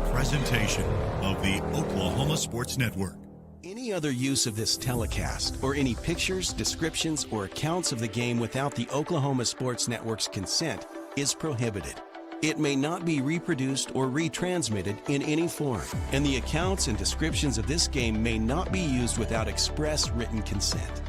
presentation of the Oklahoma Sports Network. Any other use of this telecast or any pictures, descriptions, or accounts of the game without the Oklahoma Sports Network's consent is prohibited. It may not be reproduced or retransmitted in any form, and the accounts and descriptions of this game may not be used without express written consent.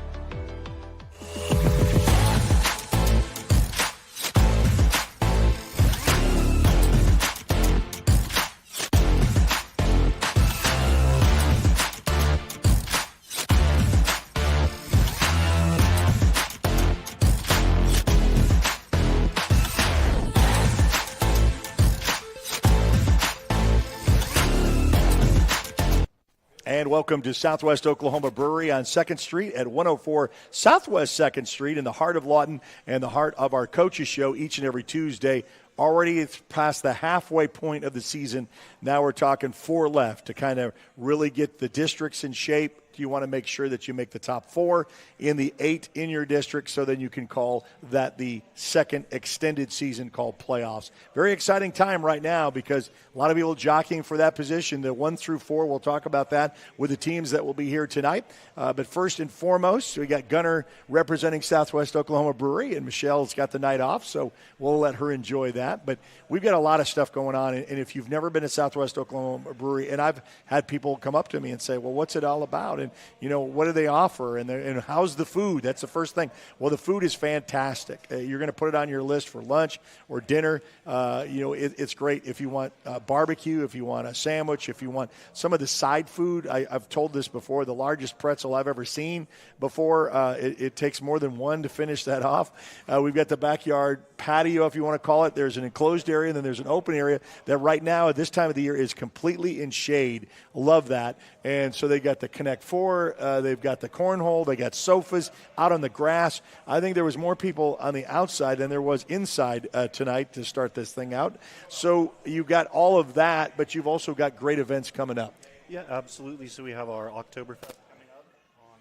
And welcome to Southwest Oklahoma Brewery on 2nd Street at 104 Southwest 2nd Street in the heart of Lawton and the heart of our coaches show each and every Tuesday. Already past the halfway point of the season. Now we're talking 4 left to kind of really get the districts in shape. You want to make sure that you make the top 4 in the 8 in your district, so then you can call that the second extended season called playoffs. Very exciting time right now because a lot of people jockeying for that position. The 1 through 4, we'll talk about that with the teams that will be here tonight. But first and foremost, we got Gunner representing Southwest Oklahoma Brewery, and Michelle's got the night off, so we'll let her enjoy that. But we've got a lot of stuff going on, and if you've never been to Southwest Oklahoma Brewery, and I've had people come up to me and say, well, what's it all about? And, you know, what do they offer? And how's the food? That's the first thing. Well, the food is fantastic. You're going to put it on your list for lunch or dinner. It's great if you want barbecue, if you want a sandwich, if you want some of the side food. I've told this before, the largest pretzel I've ever seen before. It takes more than one to finish that off. We've got the backyard patio, if you want to call it. There's an enclosed area, and then there's an open area that right now at this time of the year is completely in shade. Love that. And so they got the Connect 4, they've got the cornhole, they got sofas out on the grass. I think there was more people on the outside than there was inside tonight to start this thing out. So you've got all of that, but you've also got great events coming up. Yeah, absolutely. So we have our Oktoberfest coming up on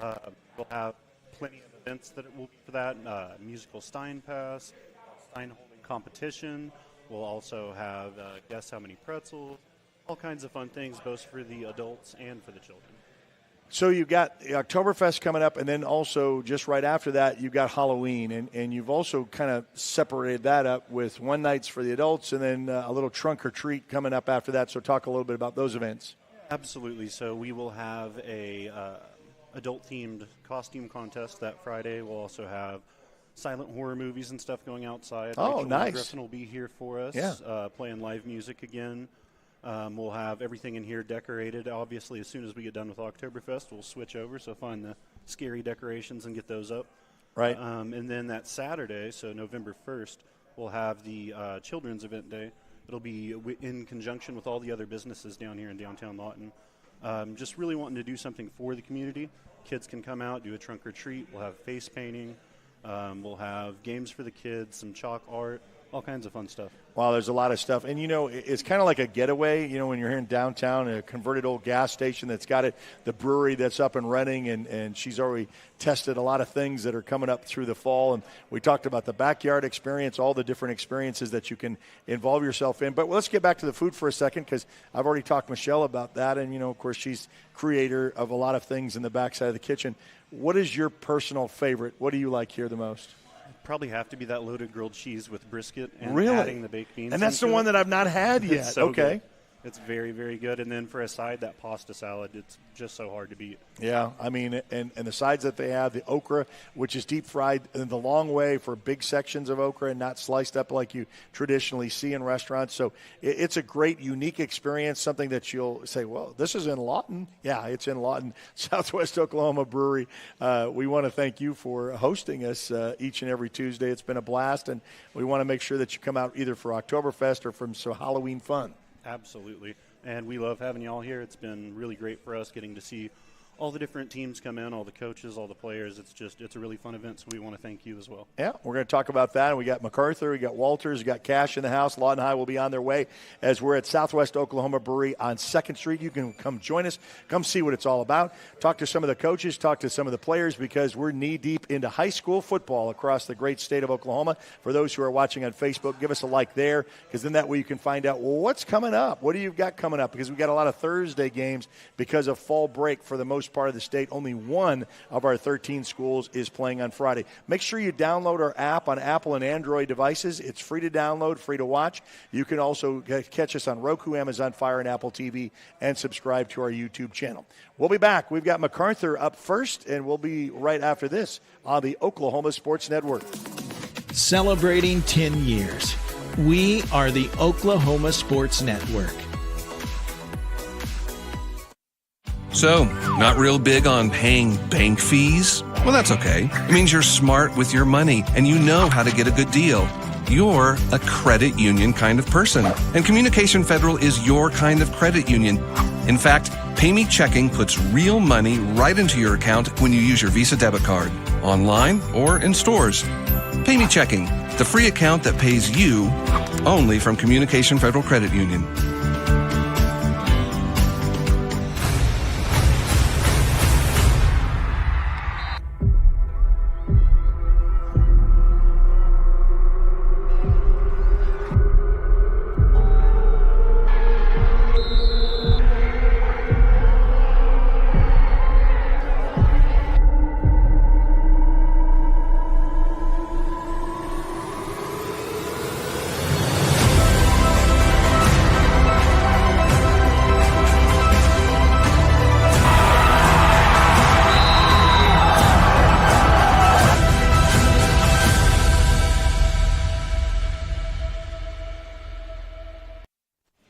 the 18th. We'll have plenty of events that will be for that. Musical Stein Pass, Stein holding competition. We'll also have Guess How Many Pretzels. All kinds of fun things, both for the adults and for the children. So you've got the Oktoberfest coming up, and then also just right after that, you've got Halloween. And you've also kind of separated that up with one nights for the adults and then a little trunk or treat coming up after that. So talk a little bit about those events. Absolutely. So we will have a adult-themed costume contest that Friday. We'll also have silent horror movies and stuff going outside. Oh, Rachel nice. Griffin will be here for us, playing live music again. We'll have everything in here decorated. Obviously, as soon as we get done with Oktoberfest, we'll switch over, so find the scary decorations and get those up. Right. And then that Saturday, so November 1st, we'll have the Children's Event Day. It'll be in conjunction with all the other businesses down here in downtown Lawton. Just really wanting to do something for the community. Kids can come out, do a trunk or treat. We'll have face painting. We'll have games for the kids, some chalk art, all kinds of fun stuff. Wow, there's a lot of stuff. And, you know, it's kind of like a getaway, you know, when you're here in downtown, a converted old gas station that's got the brewery that's up and running, and she's already tested a lot of things that are coming up through the fall. And we talked about the backyard experience, all the different experiences that you can involve yourself in. But let's get back to the food for a second, because I've already talked to Michelle about that. And, you know, of course, she's creator of a lot of things in the backside of the kitchen. What is your personal favorite? What do you like here the most? Probably have to be that loaded grilled cheese with brisket and really? adding the baked beans. And that's the one that I've not had yet. It's so okay. Good. It's very, very good. And then for a side, that pasta salad, it's just so hard to beat. Yeah, I mean, and the sides that they have, the okra, which is deep fried in the long way for big sections of okra and not sliced up like you traditionally see in restaurants. So it's a great, unique experience, something that you'll say, well, this is in Lawton. Yeah, it's in Lawton, Southwest Oklahoma Brewery. We want to thank you for hosting us each and every Tuesday. It's been a blast, and we want to make sure that you come out either for Oktoberfest or from some Halloween fun. Absolutely. And we love having you all here. It's been really great for us getting to see all the different teams come in, all the coaches, all the players. It's a really fun event, so we want to thank you as well. Yeah, we're going to talk about that. We got MacArthur, we got Walters, we got Cash in the house. Lawton High will be on their way as we're at Southwest Oklahoma Brewery on 2nd Street. You can come join us, come see what it's all about, talk to some of the coaches, talk to some of the players, because we're knee-deep into high school football across the great state of Oklahoma. For those who are watching on Facebook, give us a like there, because then that way you can find out, well, what's coming up? What do you got coming up? Because we've got a lot of Thursday games because of fall break for the most part of the state. Only one of our 13 schools is playing on Friday. Make sure you download our app on Apple and Android devices. It's free to download, free to watch. You can also catch us on Roku, Amazon Fire, and Apple TV, and subscribe to our YouTube channel. We'll be back. We've got MacArthur up first, and we'll be right after this on the Oklahoma Sports Network. Celebrating 10 years. We are the Oklahoma Sports Network. So, not real big on paying bank fees? Well, that's okay. It means you're smart with your money and you know how to get a good deal. You're a credit union kind of person, and Communication Federal is your kind of credit union. In fact, Pay Me Checking puts real money right into your account when you use your Visa debit card, online or in stores. Pay Me Checking, the free account that pays you only from Communication Federal Credit Union.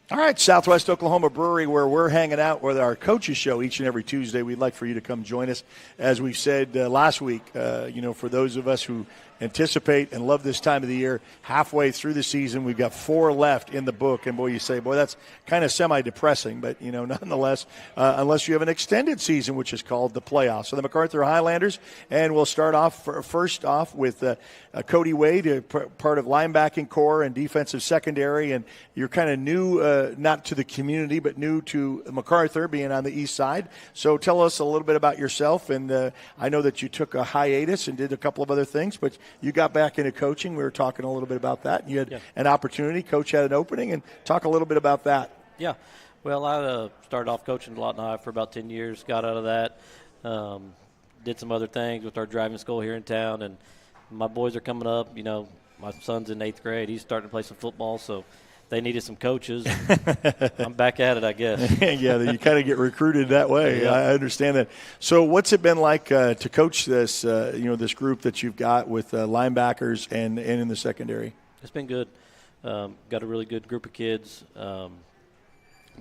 All right, Southwest Oklahoma Brewery, where we're hanging out with our coaches show each and every Tuesday. We'd like for you to come join us. As we said last week, for those of us who anticipate and love this time of the year, halfway through the season, we've got 4 left in the book. And, boy, you say, boy, that's kind of semi-depressing. But, nonetheless, unless you have an extended season, which is called the playoffs. So the MacArthur Highlanders, and we'll start off first off with Cody Wade, part of linebacking core and defensive secondary. And you're kind of new, not to the community, but new to MacArthur, being on the east side. So tell us a little bit about yourself. And I know that you took a hiatus and did a couple of other things, but you got back into coaching. We were talking a little bit about that. You had an opportunity. Coach had an opening, and talk a little bit about that. Yeah. Well, I started off coaching at Lawton High for about 10 years, got out of that, did some other things with our driving school here in town, and my boys are coming up. My son's in 8th grade. He's starting to play some football, so they needed some coaches. I'm back at it, I guess. Yeah, you kind of get recruited that way. Yeah. I understand that. So what's it been like to coach this, this group that you've got with linebackers and in the secondary? It's been good. Got a really good group of kids.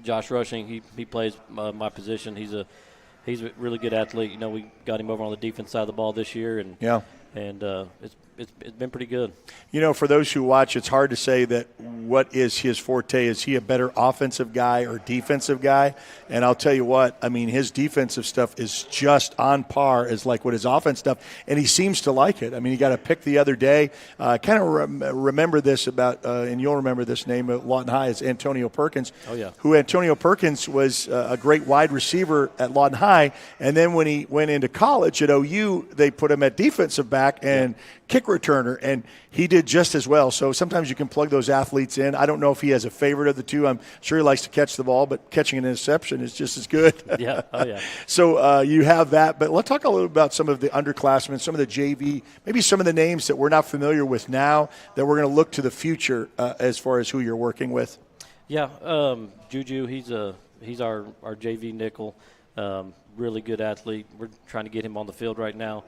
Josh Rushing, he plays my position. He's a really good athlete. We got him over on the defense side of the ball this year, and it's been pretty good. For those who watch, it's hard to say that what is his forte. Is he a better offensive guy or defensive guy? And I'll tell you what, his defensive stuff is just on par as like what his offense stuff, and he seems to like it. He got a pick the other day. Kind of remember this about, and you'll remember this name at Lawton High, is Antonio Perkins. Oh, yeah. Who Antonio Perkins was a great wide receiver at Lawton High, and then when he went into college at OU, they put him at defensive back and kick returner, and he did just as well. So sometimes you can plug those athletes in. I don't know if he has a favorite of the two. I'm sure he likes to catch the ball, but catching an interception is just as good. Yeah, oh yeah. So you have that, but let's talk a little about some of the underclassmen, some of the JV, maybe some of the names that we're not familiar with now that we're going to look to the future as far as who you're working with. Yeah, Juju, he's our JV nickel, really good athlete. We're trying to get him on the field right now.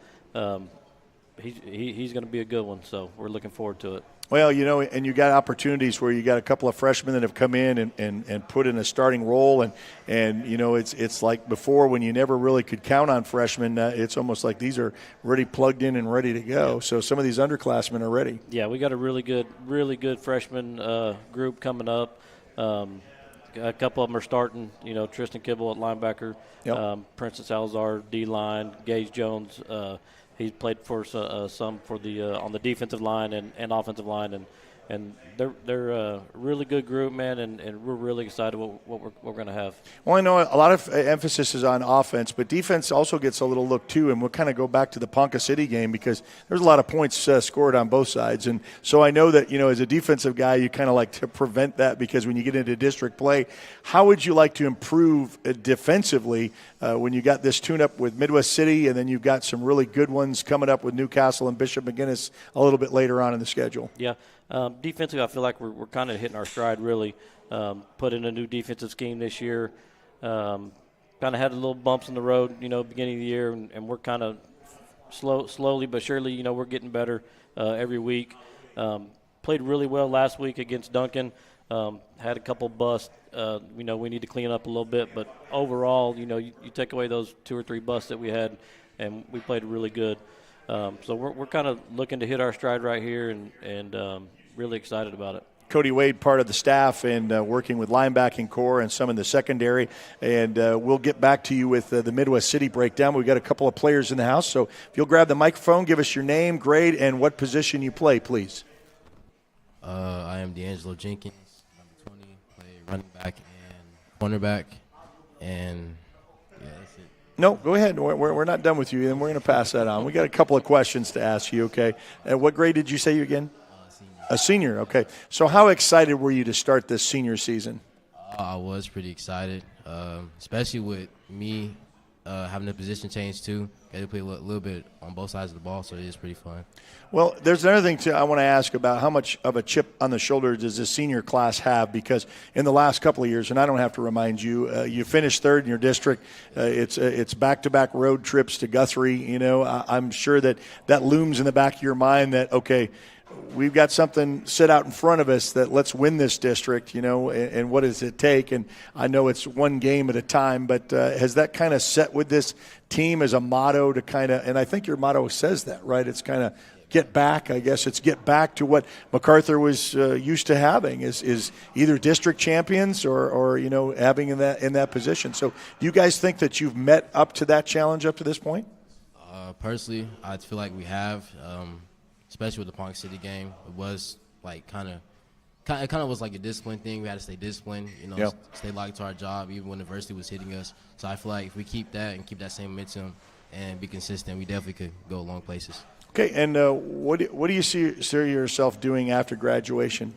He's going to be a good one, so we're looking forward to it. Well, and you got opportunities where you got a couple of freshmen that have come in and put in a starting role, and it's like before when you never really could count on freshmen. It's almost like these are already plugged in and ready to go. Yeah. So some of these underclassmen are ready. Yeah, we got a really good freshman group coming up. Got A couple of them are starting. Tristan Kibble at linebacker, Yep. Princeton Salazar D-line, Gage Jones. He's played for some for the on the defensive line and offensive line, and they're a really good group, man, and we're really excited what we're going to have. Well, I know a lot of emphasis is on offense, but defense also gets a little look too, and we'll kind of go back to the Ponca City game because there's a lot of points scored on both sides, and so I know that, as a defensive guy, you kind of like to prevent that because when you get into district play, how would you like to improve defensively when you got this tune-up with Midwest City, and then you've got some really good ones coming up with Newcastle and Bishop McGuinness a little bit later on in the schedule? Yeah. Defensively, I feel like we're kind of hitting our stride, really. Put in a new defensive scheme this year. Kind of had a little bumps in the road, beginning of the year, and we're kind of slowly but surely, we're getting better every week. Played really well last week against Duncan. Had a couple busts. We need to clean up a little bit, but overall, you take away those 2 or 3 busts that we had, and we played really good. So we're kind of looking to hit our stride right here and really excited about it. Cody Wade, part of the staff and working with linebacking core and some in the secondary. And we'll get back to you with the Midwest City breakdown. We've got a couple of players in the house. So if you'll grab the microphone, give us your name, grade, and what position you play, please. I am D'Angelo Jenkins, number 20, play running back and cornerback. And, yeah, that's it. No, go ahead. We're not done with you, and we're going to pass that on. We got a couple of questions to ask you, okay? What grade did you say you again? Senior. A senior, okay. So how excited were you to start this senior season? I was pretty excited, especially with me having a position change too. Got to play a little bit on both sides of the ball, so it is pretty fun. Well, there's another thing I want to ask about. How much of a chip on the shoulder does this senior class have? Because in the last couple of years, and I don't have to remind you, you finished third in your district. It's back-to-back road trips to Guthrie. I'm sure that looms in the back of your mind that, okay, we've got something set out in front of us that let's win this district, and what does it take? And I know it's one game at a time, but has that kind of set with this team as a motto to kind of, and I think your motto says that, right? It's kind of get back, I guess. It's get back to what MacArthur was used to having is either district champions or having in that position. So do you guys think that you've met up to that challenge up to this point? Personally, I feel like we have. Especially with the Ponca City game, it was like it kind of was like a discipline thing. We had to stay disciplined, stay locked to our job, even when adversity was hitting us. So I feel like if we keep that and keep that same momentum and be consistent, we definitely could go long places. Okay, and what do you see yourself doing after graduation?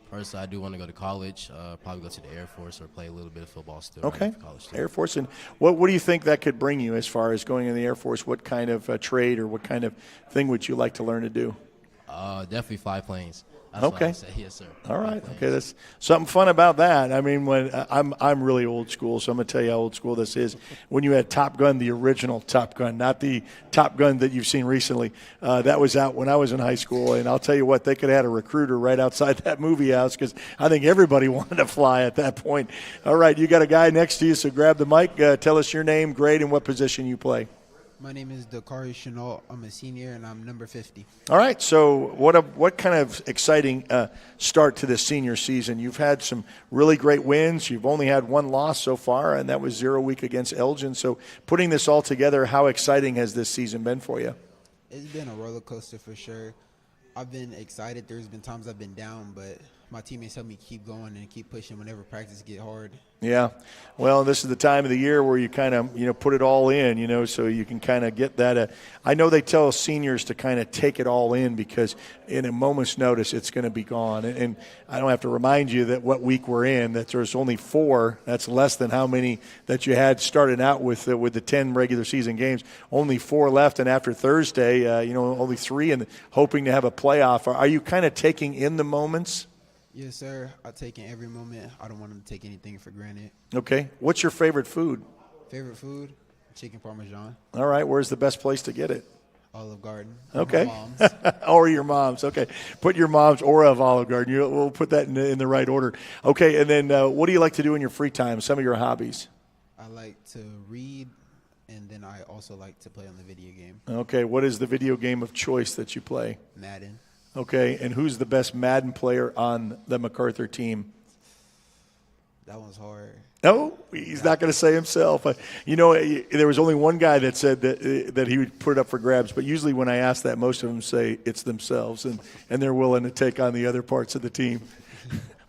Personally, I do want to go to college, probably go to the Air Force or play a little bit of football still. Okay, for college too. Air Force. And what do you think that could bring you as far as going in the Air Force? What kind of trade or what kind of thing would you like to learn to do? Definitely fly planes. That's okay. what I would say. Yes, sir. All right. Okay, that's something fun about that. I mean, when I'm really old school, so I'm going to tell you how old school this is. When you had Top Gun, the original Top Gun, not the Top Gun that you've seen recently, that was out when I was in high school. And I'll tell you what, they could have had a recruiter right outside that movie house because I think everybody wanted to fly at that point. All right, you got a guy next to you, so grab the mic. Tell us your name, grade, and what position you play. My name is Dakari Chenault. I'm a senior, and I'm number 50. All right, so what kind of exciting start to this senior season? You've had some really great wins. You've only had one loss so far, and that was 0 week against Elgin. So putting this all together, how exciting has this season been for you? It's been a roller coaster for sure. I've been excited. There's been times I've been down, but my teammates help me keep going and keep pushing whenever practice get hard. Yeah. Well, this is the time of the year where you kind of, put it all in, so you can kind of get that. I know they tell seniors to kind of take it all in because in a moment's notice it's going to be gone. And I don't have to remind you that what week we're in, that there's only 4. That's less than how many that you had started out with the 10 regular season games. Only 4 left, and after Thursday, only 3, and hoping to have a playoff. Are you kind of taking in the moments? Yes, sir. I take in every moment. I don't want them to take anything for granted. Okay. What's your favorite food? Favorite food? Chicken Parmesan. All right. Where's the best place to get it? Olive Garden. Okay. My mom's. Or your mom's. Okay. Put your mom's or of Olive Garden. We'll put that in the right order. Okay. And then what do you like to do in your free time? Some of your hobbies? I like to read, and then I also like to play on the video game. Okay. What is the video game of choice that you play? Madden. Okay, and who's the best Madden player on the MacArthur team? That one's hard. No, he's not going to say himself. There was only one guy that said that he would put it up for grabs, but usually when I ask that, most of them say it's themselves, and they're willing to take on the other parts of the team.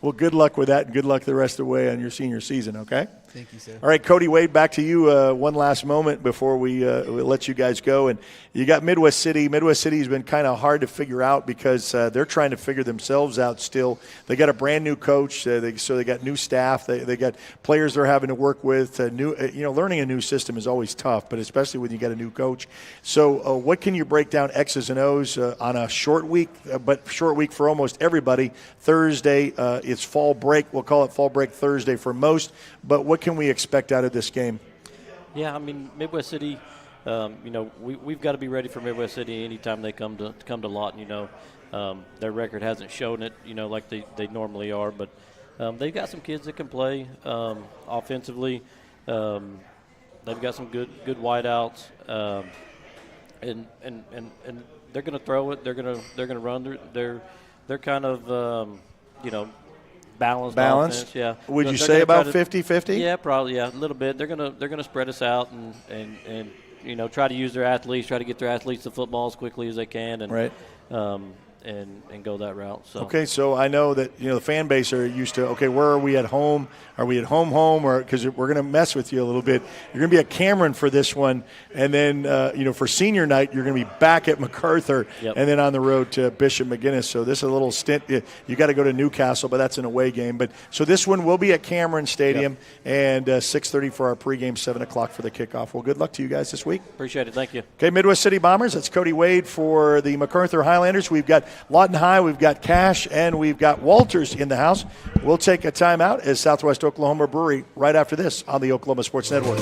Well, good luck with that, and good luck the rest of the way on your senior season, okay? Thank you, sir. All right, Cody Wade, back to you one last moment before we let you guys go. And you got Midwest City. Midwest City has been kind of hard to figure out because they're trying to figure themselves out still. They got a brand-new coach, so they got new staff. They got players they're having to work with. Learning a new system is always tough, but especially when you got a new coach. So what can you break down X's and O's on a short week, but short week for almost everybody? Thursday, it's fall break. We'll call it fall break Thursday for most. But what can we expect out of this game? Yeah, I mean, Midwest City, we've got to be ready for Midwest City anytime they come to Lawton. Their record hasn't shown it, like they normally are. But they've got some kids that can play offensively. They've got some good wideouts, and they're going to throw it. They're going to run. They're kind of balanced offense, yeah. Would you say about 50-50? Yeah, probably, yeah, a little bit. They're gonna spread us out and try to use their athletes, try to get their athletes the football as quickly as they can, and right. And go that route. So okay, so I know that the fan base are used to, okay, where are we at home? Are we at home, or because we're going to mess with you a little bit. You're going to be at Cameron for this one, and then for senior night you're going to be back at MacArthur, yep. And then on the road to Bishop McGuinness. So this is a little stint. You got to go to Newcastle, but that's an away game. But so this one will be at Cameron Stadium, yep. And 6:30 for our pregame, 7 o'clock for the kickoff. Well, good luck to you guys this week. Appreciate it. Thank you. Okay, Midwest City Bombers. That's Cody Wade for the MacArthur Highlanders. We've got Lawton High, we've got Cash, and we've got Walters in the house. We'll take a timeout as Southwest Oklahoma Brewery right after this on the Oklahoma Sports Network.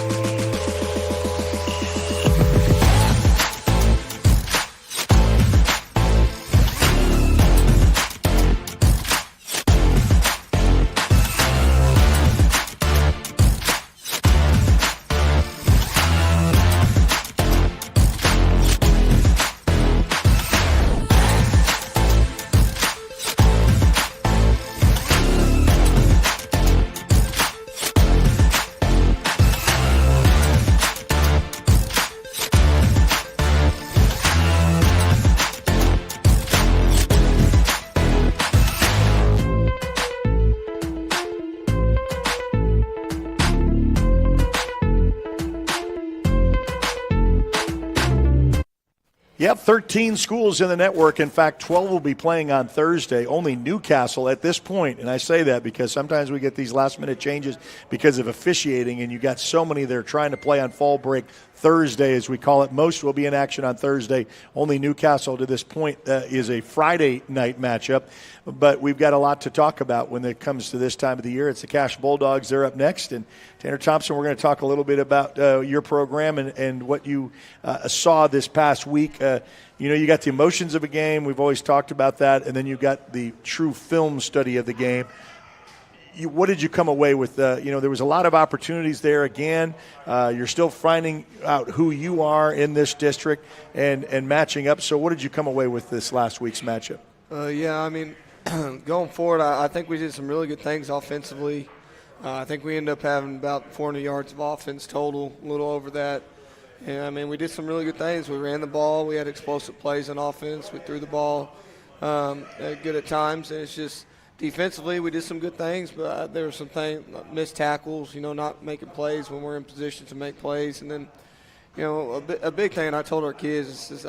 Yep, 13 schools in the network. In fact, 12 will be playing on Thursday. Only Newcastle at this point, and I say that because sometimes we get these last-minute changes because of officiating, and you got so many that are trying to play on fall break Thursday, as we call it. Most will be in action on Thursday. Only Newcastle to this point is a Friday night matchup. But we've got a lot to talk about when it comes to this time of the year. It's the Cash Bulldogs. They're up next. And Tanner Thompson, we're going to talk a little bit about your program and what you saw this past week. You got the emotions of a game. We've always talked about that. And then you got the true film study of the game. What did you come away with? There was a lot of opportunities there again. You're still finding out who you are in this district and matching up. So what did you come away with this last week's matchup? Going forward, I think we did some really good things offensively. I think we ended up having about 400 yards of offense total, a little over that. And, we did some really good things. We ran the ball. We had explosive plays on offense. We threw the ball good at times. And it's just defensively we did some good things, but there were some things, missed tackles, not making plays when we're in position to make plays. And then, a big thing, and I told our kids, is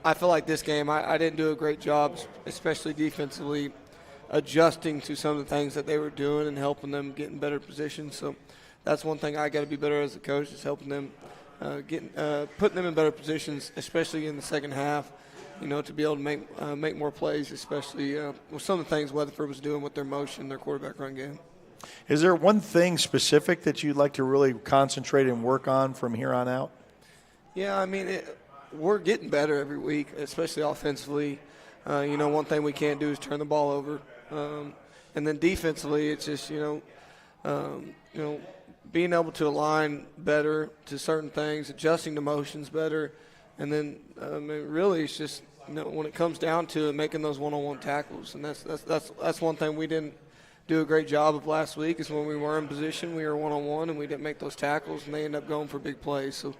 I feel like this game I didn't do a great job, especially defensively, adjusting to some of the things that they were doing and helping them get in better positions. So that's one thing I got to be better as a coach, is helping them, putting them in better positions, especially in the second half, to be able to make more plays, especially with some of the things Weatherford was doing with their motion, their quarterback run game. Is there one thing specific that you'd like to really concentrate and work on from here on out? Yeah, we're getting better every week, especially offensively. One thing we can't do is turn the ball over. And then defensively, it's just, being able to align better to certain things, adjusting to motions better. And then, really, it's just, when it comes down to it, making those one-on-one tackles. And that's one thing we didn't do a great job of last week is when we were in position, we were one-on-one, and we didn't make those tackles, and they end up going for big plays. So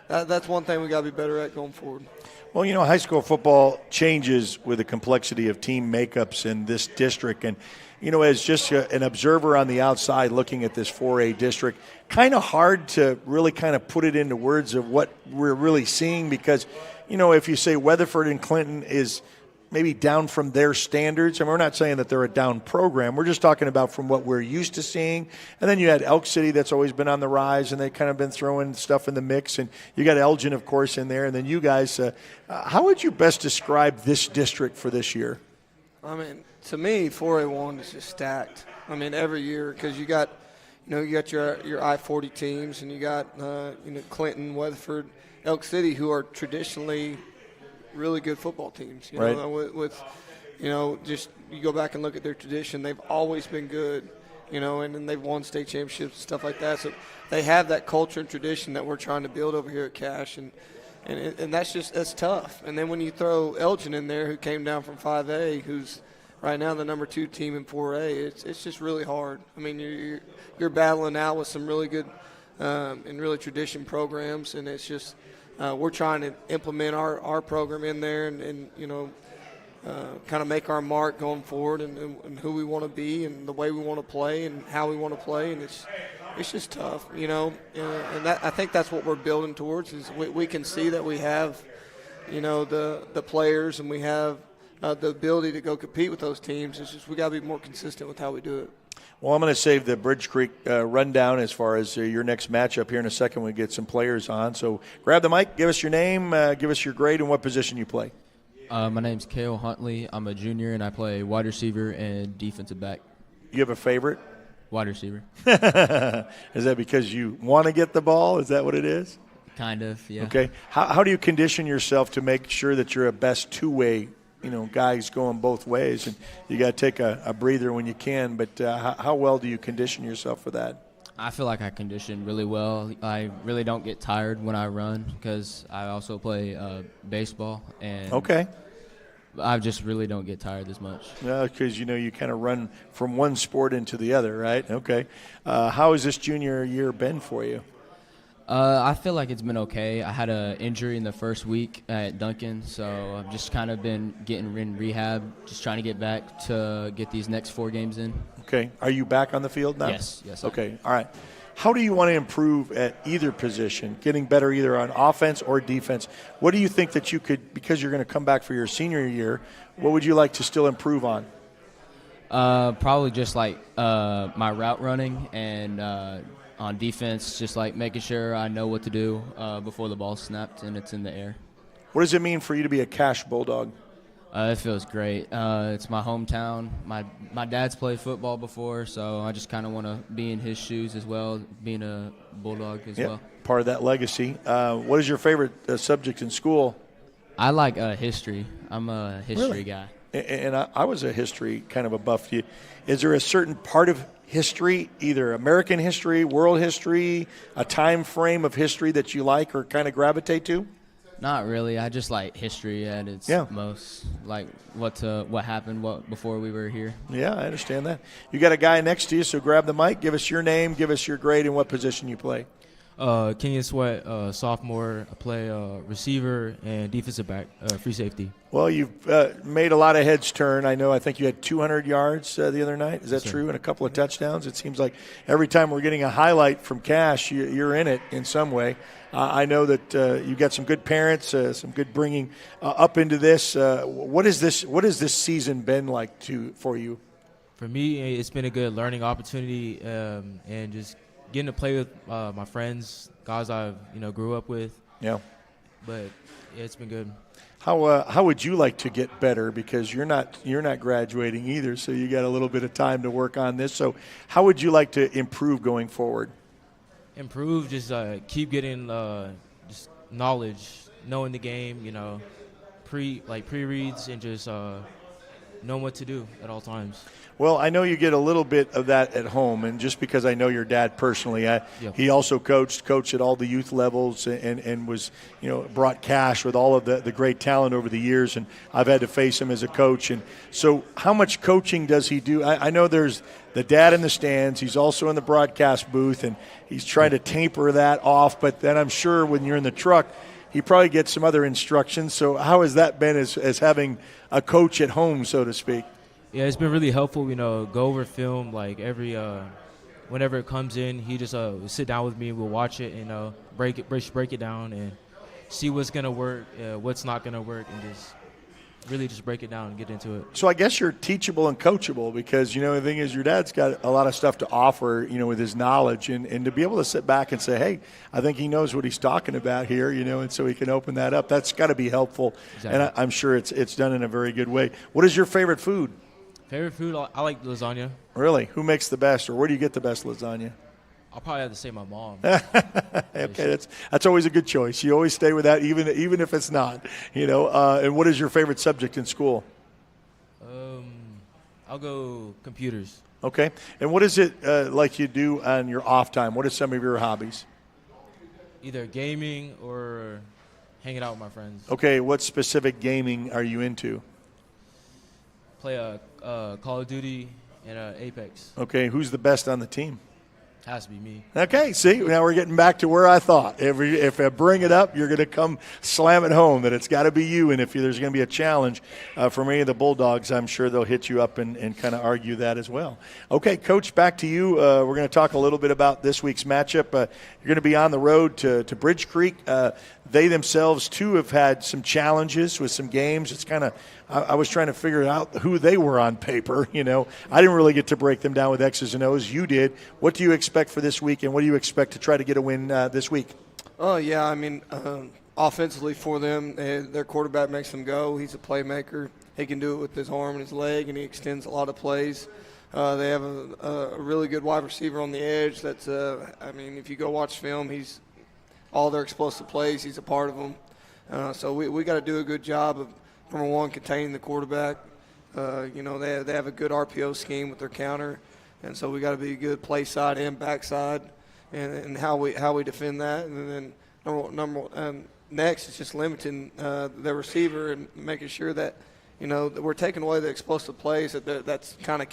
that's one thing we got to be better at going forward. Well, high school football changes with the complexity of team makeups in this district. And, as just an observer on the outside looking at this 4A district, kind of hard to really kind of put it into words of what we're really seeing because, if you say Weatherford and Clinton is maybe down from their standards. And we're not saying that they're a down program. We're just talking about from what we're used to seeing. And then you had Elk City that's always been on the rise, and they've kind of been throwing stuff in the mix. And you got Elgin, of course, in there. And then you guys, how would you best describe this district for this year? I mean, to me, 4A1 is just stacked. I mean, every year because you got your I-40 teams, and you got Clinton, Weatherford, Elk City, who are traditionally really good football teams. Right. Just you go back and look at their tradition, they've always been good, and then they've won state championships and stuff like that. So they have that culture and tradition that we're trying to build over here at Cache, and that's tough. And then when you throw Elgin in there, who came down from 5A, who's right now the number 2 team in 4A, it's just really hard. I mean, you're battling out with some really good and really tradition programs, and it's just we're trying to implement our program in there and kind of make our mark going forward and who we want to be and the way we want to play and how we want to play, and it's just tough, and that, I think that's what we're building towards is we can see that we have, the players and we have the ability to go compete with those teams. It's just we got to be more consistent with how we do it. Well, I'm going to save the Bridge Creek rundown as far as your next matchup here in a second when we get some players on. So grab the mic, give us your name, give us your grade, and what position you play. My name's Kale Huntley. I'm a junior, and I play wide receiver and defensive back. You have a favorite? Wide receiver. Is that because you want to get the ball? Is that what it is? Kind of, yeah. Okay. How do you condition yourself to make sure that you're a best two-way guys going both ways, and you got to take a breather when you can, but how well do you condition yourself for that? I feel like I condition really well. I really don't get tired when I run because I also play baseball, and okay. I just really don't get tired as much. Because, you kind of run from one sport into the other, right? Okay. How has this junior year been for you? I feel like it's been okay. I had an injury in the first week at Duncan, so I've just kind of been getting in rehab, just trying to get back to get these next 4 games in. Okay. Are you back on the field now? Yes. Okay. All right. How do you want to improve at either position, getting better either on offense or defense? What do you think that you could, because you're going to come back for your senior year, what would you like to still improve on? Probably just like my route running and on defense, just like making sure I know what to do before the ball's snapped and it's in the air. What does it mean for you to be a Cache Bulldog? It feels great. It's my hometown. My dad's played football before, so I just kind of want to be in his shoes as well, being a Bulldog as well. Part of that legacy. What is your favorite subject in school? I like history. I'm a history guy. And I was a history kind of a buff. Is there a certain part of history, either American history, world history, a time frame of history that you like or kind of gravitate to? Not really. I just like history at its most, like what happened before we were here. Yeah, I understand that. You got a guy next to you, so grab the mic. Give us your name, give us your grade, and what position you play. Kenyon Sweat, sophomore. I play receiver and defensive back, free safety. Well, you've made a lot of heads turn. I think you had 200 yards the other night. Is that true? And a couple of touchdowns. It seems like every time we're getting a highlight from Cache, you're in it in some way. I know that you got some good parents, some good bringing up into this. What has this season been like for you? For me, it's been a good learning opportunity, and just getting to play with my friends, guys I grew up with. Yeah. But it's been good. How would you like to get better, because you're not graduating either, so you got a little bit of time to work on this. So how would you like to improve going forward? Improve, just keep getting just knowledge, knowing the game, pre-reads, and just knowing what to do at all times. Well, I know you get a little bit of that at home, and just because I know your dad personally, he also coached at all the youth levels and was, brought cash with all of the great talent over the years, and I've had to face him as a coach. And so how much coaching does he do? I know there's the dad in the stands. He's also in the broadcast booth, and he's trying to taper that off, but then I'm sure when you're in the truck, he probably gets some other instructions. So how has that been as having a coach at home, so to speak? Yeah, it's been really helpful, go over film, like every whenever it comes in, he just sit down with me, we'll watch it and break it down and see what's going to work, what's not going to work, and just break it down and get into it. So I guess you're teachable and coachable because, the thing is your dad's got a lot of stuff to offer, with his knowledge and to be able to sit back and say, hey, I think he knows what he's talking about here, and so he can open that up. That's got to be helpful. Exactly. And I'm sure it's done in a very good way. What is your favorite food? Favorite food? I like lasagna. Really? Who makes the best, or where do you get the best lasagna? I'll probably have to say my mom. Okay, that's always a good choice. You always stay with that, even if it's not. And what is your favorite subject in school? I'll go computers. Okay. And what is it like you do on your off time? What are some of your hobbies? Either gaming or hanging out with my friends. Okay. What specific gaming are you into? Play Call of Duty and Apex. Okay, who's the best on the team? Has to be me. Okay, see, now we're getting back to where I thought. If I bring it up, you're going to come slam it home that it's got to be you. And if there's going to be a challenge from any of the Bulldogs, I'm sure they'll hit you up and kind of argue that as well. Okay, Coach, back to you. We're going to talk a little bit about this week's matchup. You're going to be on the road to Bridge Creek. They themselves, too, have had some challenges with some games. It's kind of I was trying to figure out who they were on paper. I didn't really get to break them down with X's and O's. You did. What do you expect for this week, and what do you expect to try to get a win this week? Oh, yeah. I mean, offensively for them, their quarterback makes them go. He's a playmaker. He can do it with his arm and his leg, and he extends a lot of plays. They have a really good wide receiver on the edge. That's, if you go watch film, he's all their explosive plays, he's a part of them. So we got to do a good job of, number one, containing the quarterback. They have a good RPO scheme with their counter, and so we got to be good play side and backside, and how we defend that. And then next is just limiting the receiver and making sure that that we're taking away the explosive plays that's kind of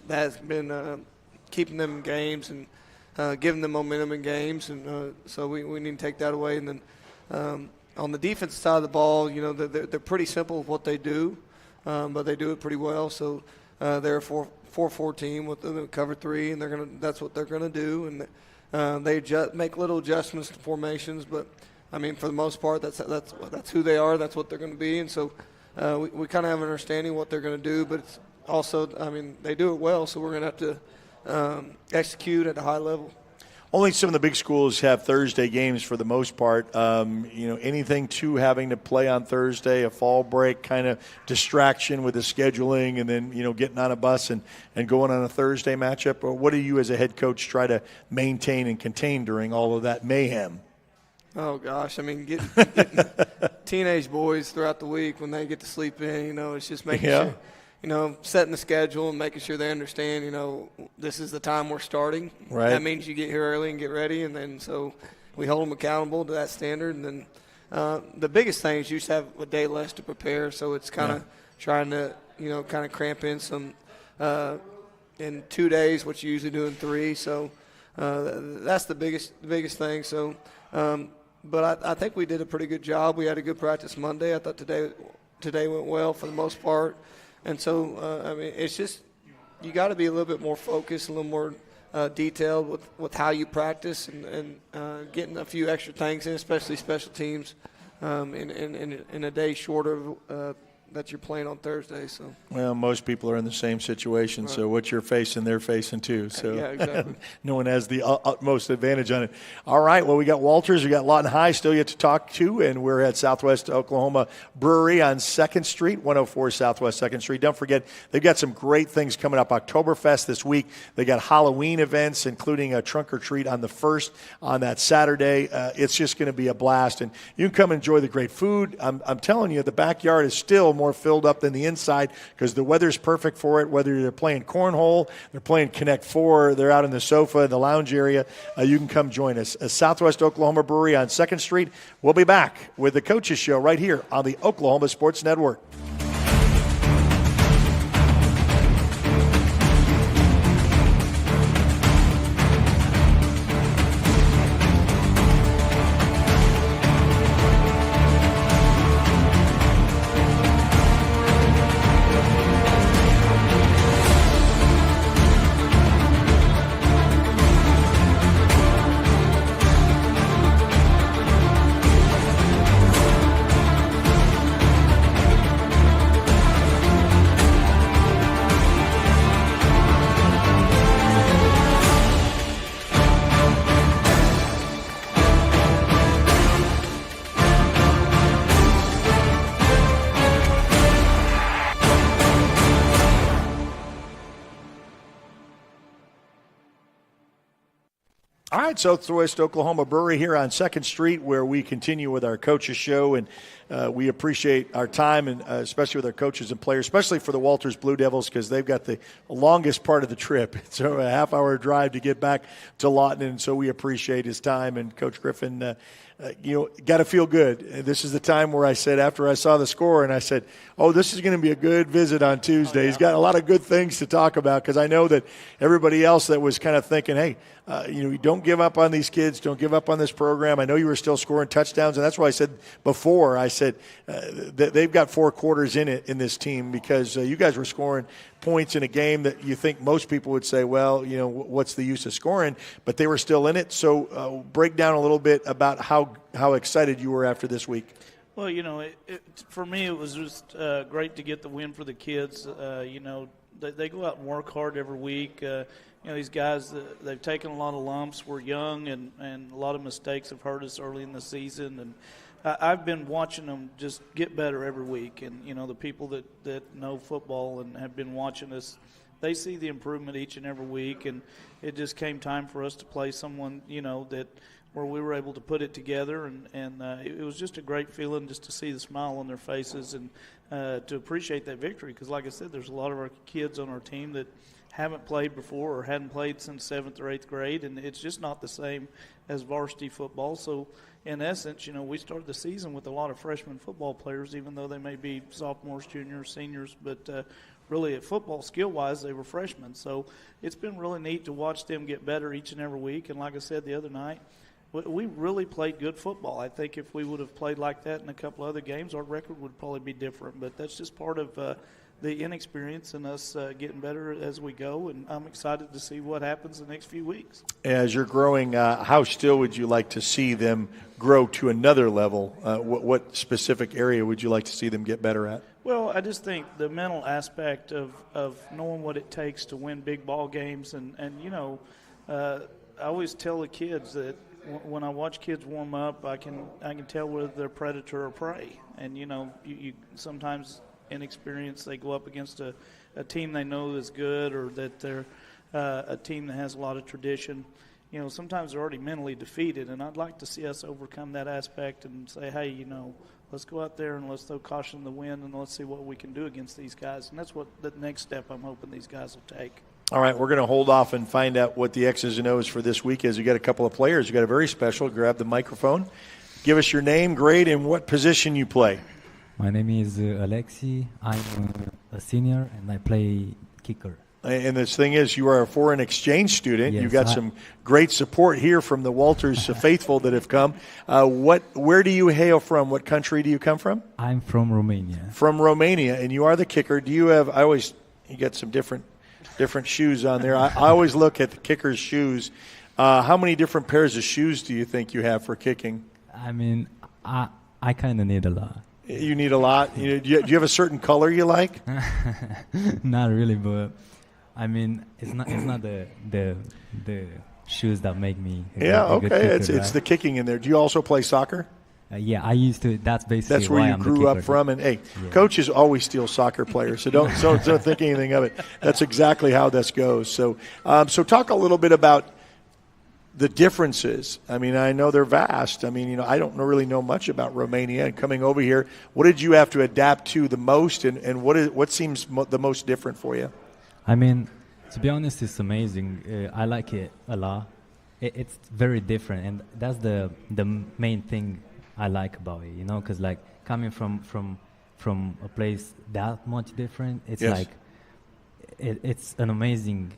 has been keeping them in games and giving them momentum in games, and so we need to take that away. And then on the defensive side of the ball, they're pretty simple with what they do, but they do it pretty well. So they're a 4-4 team with the cover 3, and that's what they're gonna do. And they make little adjustments to formations, but I mean, for the most part, that's who they are. That's what they're going to be. And so we kind of have an understanding of what they're going to do, but it's also, they do it well, so we're going to have to execute at a high level. Only some of the big schools have Thursday games for the most part. Anything to having to play on Thursday, a fall break kind of distraction with the scheduling, and then, getting on a bus and going on a Thursday matchup? Or what do you as a head coach try to maintain and contain during all of that mayhem? Oh, gosh. Getting teenage boys throughout the week when they get to sleep in, it's just making sure. Setting the schedule and making sure they understand, this is the time we're starting. Right. That means you get here early and get ready, and then so we hold them accountable to that standard. And then the biggest thing is you just have a day less to prepare, so it's kind of trying to, kind of cramp in some in 2 days, what you usually do in 3. So that's the biggest thing. So, but I think we did a pretty good job. We had a good practice Monday. I thought today went well for the most part. And so, it's just you got to be a little bit more focused, a little more detailed with how you practice and getting a few extra things in, especially special teams, in a day shorter that you're playing on Thursday. So. Well, most people are in the same situation, right. So what you're facing, they're facing too. So yeah, exactly. No one has the utmost advantage on it. All right, well, we got Walters, we got Lawton High still yet to talk to, and we're at Southwest Oklahoma Brewery on 2nd Street, 104 Southwest 2nd Street. Don't forget, they've got some great things coming up. Oktoberfest this week. They got Halloween events, including a trunk or treat on the 1st on that Saturday. It's just going to be a blast, and you can come enjoy the great food. I'm telling you, the backyard is still more filled up than the inside because the weather's perfect for it, whether they're playing cornhole, they're playing Connect Four, they're out in the sofa in the lounge area. You can come join us. Southwest Oklahoma Brewery on 2nd Street. We'll be back with the Coaches Show right here on the Oklahoma Sports Network. All right, Southwest Oklahoma Brewery here on 2nd Street, where we continue with our Coaches Show, and we appreciate our time, and especially with our coaches and players, especially for the Walters Blue Devils, because they've got the longest part of the trip. It's a half-hour drive to get back to Lawton, and so we appreciate his time. And Coach Griffin, got to feel good. This is the time where I said, after I saw the score, and I said, this is going to be a good visit on Tuesday. He's got a lot of good things to talk about, because I know that everybody else that was kind of thinking, hey, don't give up on these kids. Don't give up on this program. I know you were still scoring touchdowns, and that's why I said before, that they've got 4 quarters in it in this team, because you guys were scoring points in a game that you think most people would say, well, what's the use of scoring? But they were still in it. So break down a little bit about how excited you were after this week. Well, for me, it was just great to get the win for the kids. They go out and work hard every week. These guys, they've taken a lot of lumps. We're young, and a lot of mistakes have hurt us early in the season. And I've been watching them just get better every week. And, the people that know football and have been watching us, they see the improvement each and every week. And it just came time for us to play someone, where we were able to put it together. And it was just a great feeling just to see the smile on their faces and to appreciate that victory. Because, like I said, there's a lot of our kids on our team that haven't played before or hadn't played since 7th or 8th grade, and it's just not the same as varsity football. So, in essence, we started the season with a lot of freshman football players, even though they may be sophomores, juniors, seniors, but really at football, skill-wise, they were freshmen. So it's been really neat to watch them get better each and every week. And like I said the other night, we really played good football. I think if we would have played like that in a couple other games, our record would probably be different. But that's just part of the inexperience and us getting better as we go, and I'm excited to see what happens the next few weeks. As you're growing, how still would you like to see them grow to another level? What specific area would you like to see them get better at? Well, I just think the mental aspect of knowing what it takes to win big ball games, and I always tell the kids that when I watch kids warm up, I can tell whether they're predator or prey, and you sometimes inexperienced, they go up against a team they know is good, or that they're a team that has a lot of tradition. Sometimes they're already mentally defeated, and I'd like to see us overcome that aspect and say, hey, let's go out there and let's throw caution to the wind, and let's see what we can do against these guys. And that's what the next step I'm hoping these guys will take. All right, we're going to hold off and find out what the X's and O's for this week is. You got a couple of players. You got a very special. Grab the microphone. Give us your name, grade, and what position you play. My name is Alexi. I'm a senior, and I play kicker. And this thing is, you are a foreign exchange student. Yes, You've got some great support here from the Walters faithful that have come. Where do you hail from? What country do you come from? I'm from Romania. From Romania, and you are the kicker. Do you have? You got some different shoes on there. I always look at the kicker's shoes. How many different pairs of shoes do you think you have for kicking? I mean, I kind of need a lot. You need a lot? Do you have a certain color you like? Not really, but I mean, it's not the shoes that make me a good kicker, it's the kicking in there. Do you also play soccer? Yeah, I used to. That's basically that's where why you I'm grew up from. And hey, coaches always steal soccer players, so don't think anything of it. That's exactly how this goes. So talk a little bit about the differences. I mean, I know they're vast. I mean, I don't really know much about Romania. And coming over here, what did you have to adapt to the most, and what seems the most different for you? I mean, to be honest, it's amazing. I like it a lot. It's very different, and that's the main thing I like about it. Because like coming from a place that much different, it's like it's an amazing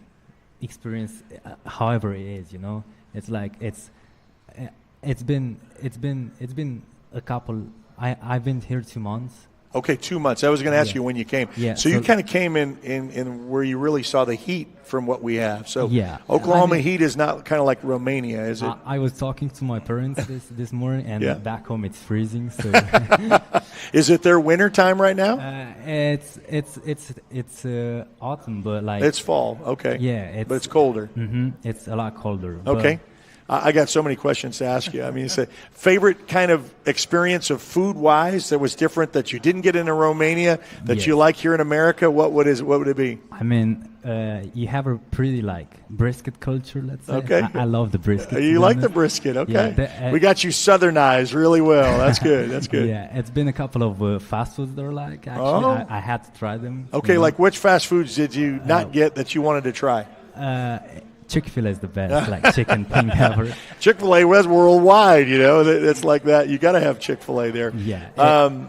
experience. However it is, it's like it's been a couple. I've been here 2 months. Okay, 2 months. I was going to ask you when you came. Yeah. So you kind of came in where you really saw the heat from what we have. So yeah. Oklahoma heat is not kind of like Romania, is it? I was talking to my parents this morning, and back home it's freezing. So is it their winter time right now? It's autumn, but like it's fall. Okay. Yeah, but it's colder. Mm-hmm, it's a lot colder. Okay. I got so many questions to ask you. I mean, it's a favorite kind of experience of food-wise that was different that you didn't get in Romania that you like here in America. What would it be? I mean, you have a pretty brisket culture. Let's say. Okay. I love the brisket. You like the brisket? Okay. Yeah, we got you southernized really well. That's good. That's good. Yeah, it's been a couple of fast foods that are like actually I had to try them. Okay, like which fast foods did you not get that you wanted to try? Chick-fil-A is the best, like chicken, pink pepper. Chick-fil-A was worldwide, It's like that. You got to have Chick-fil-A there. Yeah.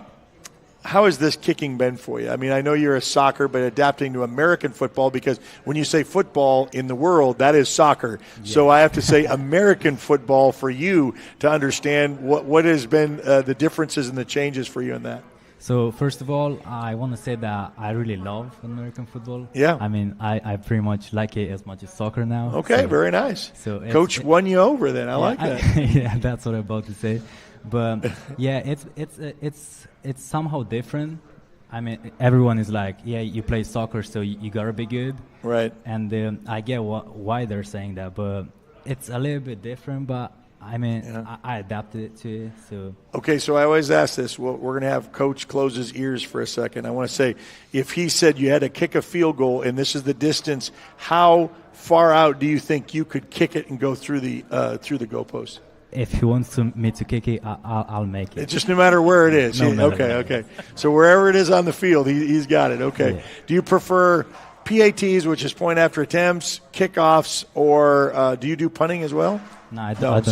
How has this kicking been for you? I mean, I know you're a soccer, but adapting to American football, because when you say football in the world, that is soccer. Yeah. So I have to say American football for you to understand what has been the differences and the changes for you in that. So first of all, I want to say that I really love American football. Yeah. I mean, I pretty much like it as much as soccer now. Okay, so, very nice. So Coach won you over then. I like that. Yeah, that's what I'm about to say. But yeah, it's somehow different. I mean, everyone is like, yeah, you play soccer, so you gotta be good. Right. And I get why they're saying that, but it's a little bit different. But I mean, I adapted it to it. So okay, so I always ask this. Well, we're going to have Coach close his ears for a second. I want to say, if he said you had to kick a field goal and this is the distance, how far out do you think you could kick it and go through the goalpost? If he wants me to kick it, I'll make it. It's just no matter where it is. Okay. So wherever it is on the field, he's got it. Okay. Yeah. Do you prefer PATs, which is point after attempts, kickoffs, or do you do punting as well? No, I don't.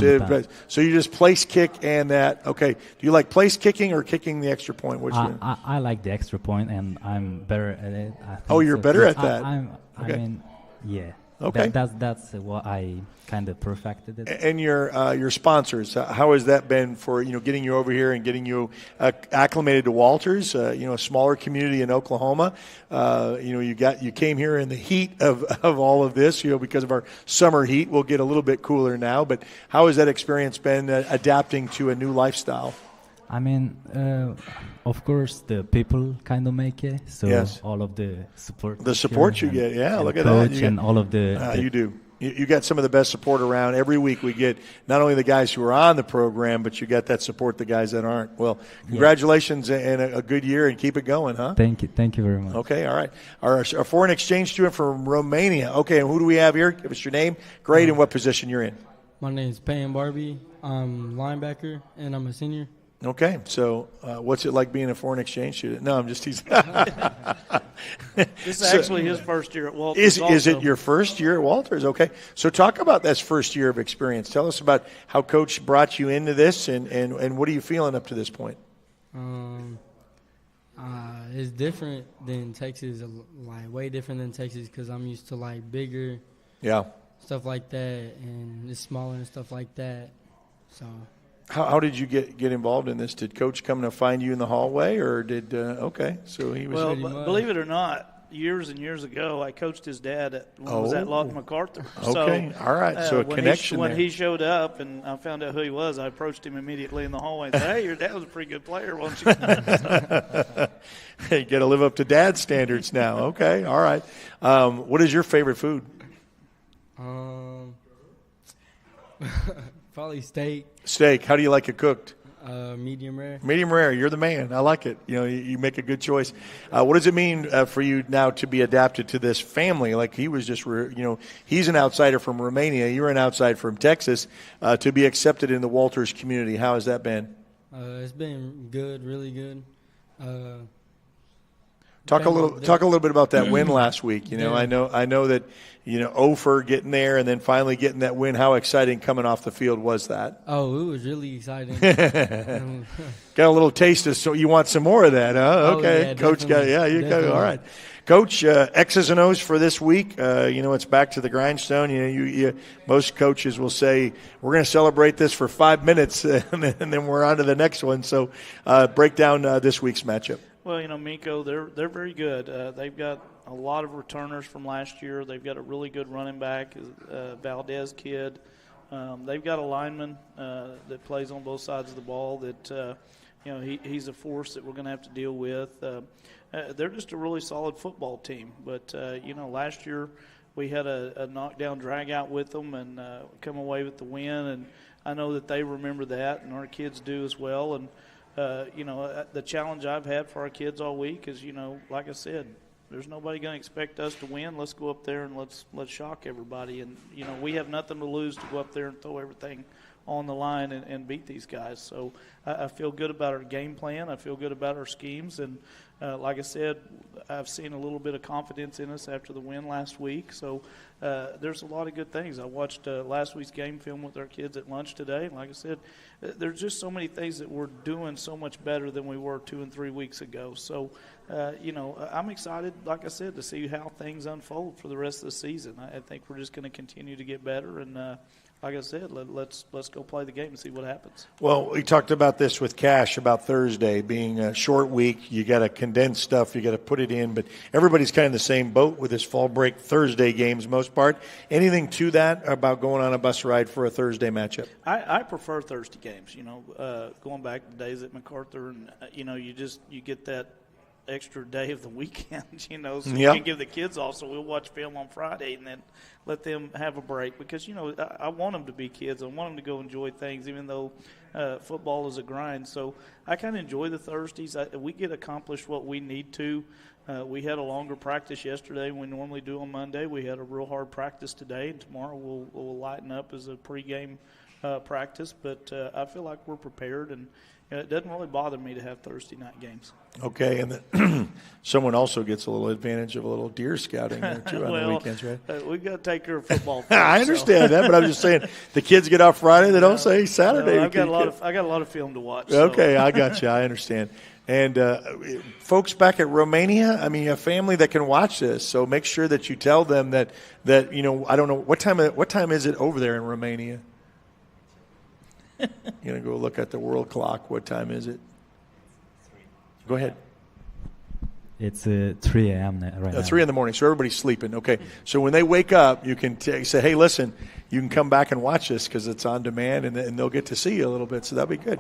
So you just place kick and that. Okay. Do you like place kicking or kicking the extra point? Which I like the extra point, and I'm better at it. You're better at that. I mean, yeah. Okay. That's what I kind of perfected it. And your sponsors, how has that been for getting you over here and getting you acclimated to Walters? A smaller community in Oklahoma. You came here in the heat of all of this. Because of our summer heat, we'll get a little bit cooler now. But how has that experience been adapting to a new lifestyle? I mean, of course, the people kind of make it. So yes. All of the support. The support you get, look at coach that. And all of the you do. You got some of the best support around. Every week we get not only the guys who are on the program, but you got that support the guys that aren't. Well, congratulations and a good year, and keep it going, huh? Thank you very much. Okay, all right. Our foreign exchange student from Romania. Okay, and who do we have here? Give us your name, grade, and what position you're in. My name is Payne Barbie. I'm linebacker, and I'm a senior. Okay, so what's it like being a foreign exchange student? No, I'm just teasing. This is actually his first year at Walters. Is it your first year at Walters? Okay, so talk about this first year of experience. Tell us about how Coach brought you into this, and what are you feeling up to this point? It's different than Texas, like way different than Texas, because I'm used to bigger, stuff like that, and it's smaller and stuff like that. So. How did you get involved in this? Did Coach come to find you in the hallway, or did so he was? Well, believe it or not, years and years ago, I coached his dad was at Lawton MacArthur. Okay, all right. So a connection. When he showed up and I found out who he was, I approached him immediately in the hallway and said, "Hey, your dad was a pretty good player, wasn't you?" Hey, you got to live up to dad's standards now. Okay, all right. What is your favorite food? Probably steak. Steak. How do you like it cooked? Medium rare. Medium rare. You're the man. I like it. You make a good choice. What does it mean for you now to be adapted to this family? Like he was just, he's an outsider from Romania. You're an outsider from Texas. To be accepted in the Walters community, how has that been? It's been good, really good. Talk a little bit about that win last week. I know that Ofer getting there and then finally getting that win. How exciting coming off the field was that? Oh, it was really exciting. Got a little taste of, so you want some more of that, huh? Okay, yeah, Coach got it. Yeah, you got it. All right, Coach. X's and O's for this week. It's back to the grindstone. Most coaches will say we're going to celebrate this for 5 minutes and then we're on to the next one. So, break down this week's matchup. Well, Miko, they're very good. They've got a lot of returners from last year. They've got a really good running back, Valdez kid. They've got a lineman that plays on both sides of the ball that, he's a force that we're going to have to deal with. They're just a really solid football team. But, last year we had a knockdown drag out with them and come away with the win. And I know that they remember that, and our kids do as well. And the challenge I've had for our kids all week is, like I said, there's nobody going to expect us to win. Let's go up there and let's shock everybody. And, we have nothing to lose to go up there and throw everything on the line and beat these guys. So I feel good about our game plan. I feel good about our schemes. And like I said, I've seen a little bit of confidence in us after the win last week. So there's a lot of good things. I watched last week's game film with our kids at lunch today. And like I said, there's just so many things that we're doing so much better than we were 2 and 3 weeks ago. So, I'm excited, like I said, to see how things unfold for the rest of the season. I think we're just going to continue to get better. And like I said, let's go play the game and see what happens. Well, we talked about this with Cash about Thursday being a short week. You got to condense stuff. You got to put it in. But everybody's kind of in the same boat with this fall break Thursday games, most part. Anything to that about going on a bus ride for a Thursday matchup? I prefer Thursday games. Going back to days at MacArthur, and you get that extra day of the weekend, so we can give the kids off. So we'll watch film on Friday and then let them have a break because, I want them to be kids. I want them to go enjoy things, even though football is a grind. So I kind of enjoy the Thursdays. We get accomplished what we need to. We had a longer practice yesterday than we normally do on Monday. We had a real hard practice today, and tomorrow we'll lighten up as a pregame practice. But I feel like we're prepared, and it doesn't really bother me to have Thursday night games. Okay, and then someone also gets a little advantage of a little deer scouting there too on the weekends, right? We've got to take care of football first, I understand that, but I'm just saying the kids get off Friday. They don't say Saturday. I got a lot of film to watch. Okay, so. I got you. I understand. And folks back at Romania, a family that can watch this, so make sure that you tell them that I don't know what time is it over there in Romania. You're going to go look at the world clock. What time is it? Go ahead. It's 3 a.m. right now. 3 in the morning, so everybody's sleeping. Okay, so when they wake up, you can say, hey, listen, you can come back and watch this because it's on demand, and they'll get to see you a little bit, so that'll be good.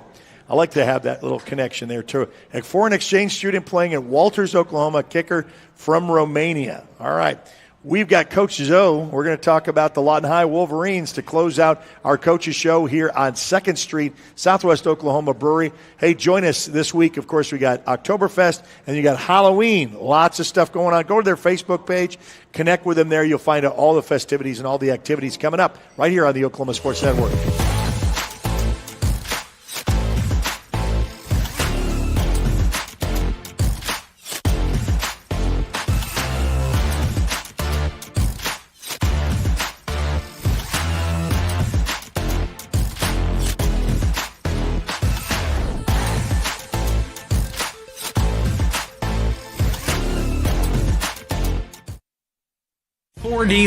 I like to have that little connection there, too. A foreign exchange student playing at Walters, Oklahoma, kicker from Romania. All right. We've got Coach Zoe. We're going to talk about the Lawton High Wolverines to close out our coaches show here on 2nd Street, Southwest Oklahoma Brewery. Hey, join us this week. Of course, we got Oktoberfest and you got Halloween. Lots of stuff going on. Go to their Facebook page. Connect with them there. You'll find out all the festivities and all the activities coming up right here on the Oklahoma Sports Network.